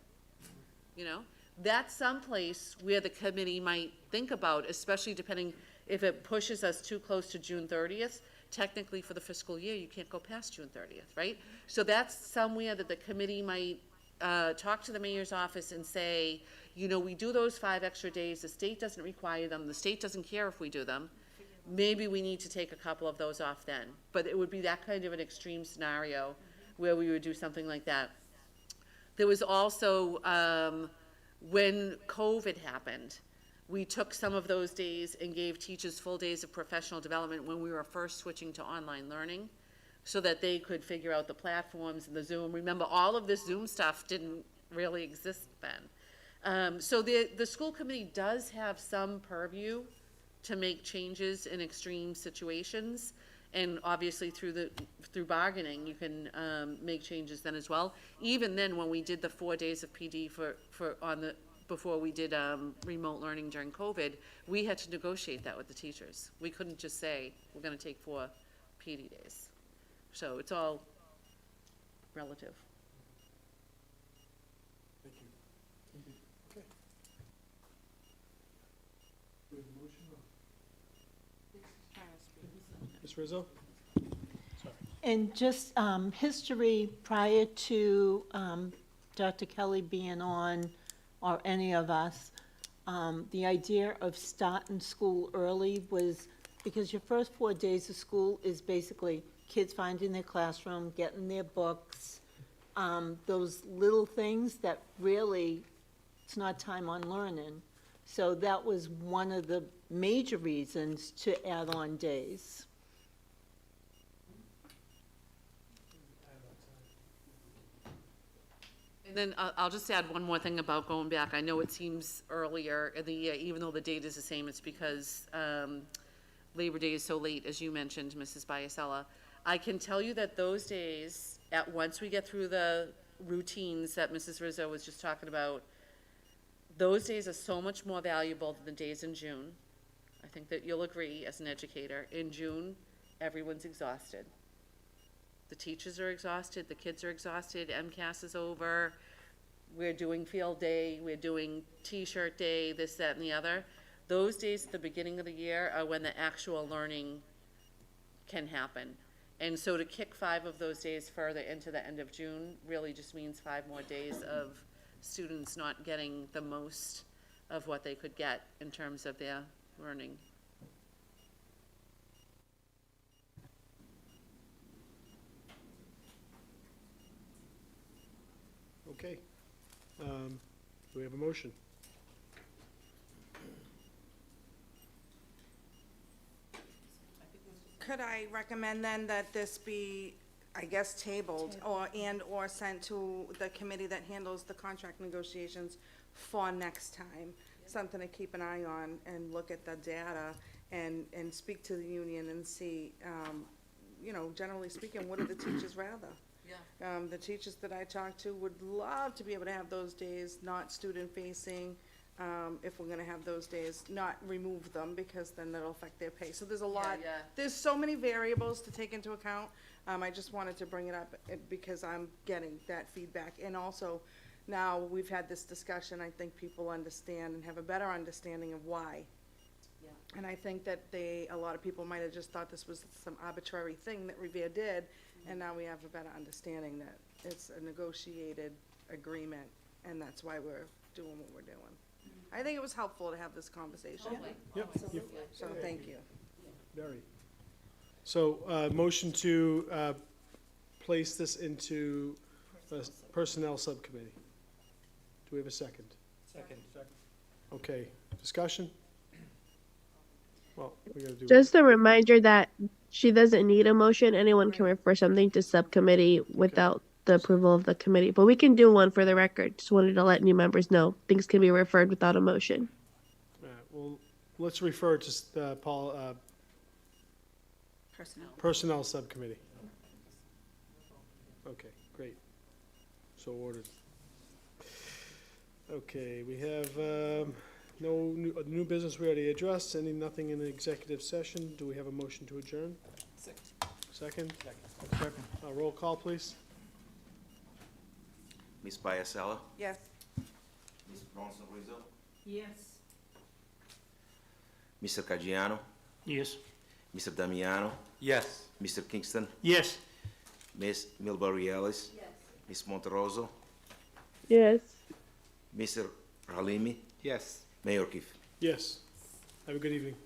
You know, that's someplace where the committee might think about, especially depending if it pushes us too close to June 30th. Technically, for the fiscal year, you can't go past June 30th, right? So that's somewhere that the committee might talk to the mayor's office and say, you know, we do those 5 extra days, the state doesn't require them, the state doesn't care if we do them. Maybe we need to take a couple of those off then. But it would be that kind of an extreme scenario where we would do something like that. There was also, when COVID happened, we took some of those days and gave teachers full days of professional development when we were first switching to online learning, so that they could figure out the platforms and the Zoom. Remember, all of this Zoom stuff didn't really exist then. So the school committee does have some purview to make changes in extreme situations, and obviously through bargaining, you can make changes then as well. Even then, when we did the 4 days of PD before we did remote learning during COVID, we had to negotiate that with the teachers. We couldn't just say, we're gonna take 4 PD days. So it's all relative. Thank you. Okay. Do we have a motion? Ms. Rizzo? Sorry. And just history prior to Dr. Kelly being on, or any of us, the idea of starting school early was because your first 4 days of school is basically kids finding their classroom, getting their books, those little things that really, it's not time on learning. So that was one of the major reasons to add on days. And then I'll just add one more thing about going back. I know it seems earlier in the year, even though the date is the same, it's because Labor Day is so late, as you mentioned, Mrs. Biasella. I can tell you that those days, once we get through the routines that Mrs. Rizzo was just talking about, those days are so much more valuable than the days in June. I think that you'll agree as an educator. In June, everyone's exhausted. The teachers are exhausted, the kids are exhausted, MCAS is over, we're doing field day, we're doing t-shirt day, this, that, and the other. Those days at the beginning of the year are when the actual learning can happen. And so to kick 5 of those days further into the end of June really just means 5 more days of students not getting the most of what they could get in terms of their learning. Okay. Do we have a motion? Could I recommend then that this be, I guess, tabled or sent to the committee that handles the contract negotiations for next time? Something to keep an eye on and look at the data and speak to the union and see, you know, generally speaking, what do the teachers rather? Yeah. The teachers that I talk to would love to be able to have those days not student-facing, if we're gonna have those days, not remove them, because then that'll affect their pay. So there's a lot, yeah. there's so many variables to take into account. I just wanted to bring it up because I'm getting that feedback. And also, now we've had this discussion, I think people understand and have a better understanding of why. Yeah. And I think that a lot of people might have just thought this was some arbitrary thing that Revere did, and now we have a better understanding that it's a negotiated agreement, and that's why we're doing what we're doing. I think it was helpful to have this conversation. Yep. So, thank you. Very. So, motion to place this into Personnel Subcommittee. Do we have a second? Second. Okay, discussion? Well, we gotta do. Just a reminder that she doesn't need a motion. Anyone can refer something to subcommittee without the approval of the committee. But we can do one for the record. Just wanted to let new members know things can be referred without a motion. Well, let's refer to Personnel Subcommittee. Okay, great. So ordered. Okay, we have no new business we already addressed. Nothing in the executive session. Do we have a motion to adjourn? Second? Second. Roll call, please. Ms. Biasella, Yes. Ms. Bronson Rizzo, Yes. Mr. Caggiano, Yes. Mr. Damiano, Yes. Mr. Kingston, Yes. Ms. Milbury Ellis, Ms. Monteroso, Yes. Mr. Halimi, Yes. Mayor Keefe. Yes. Have a good evening.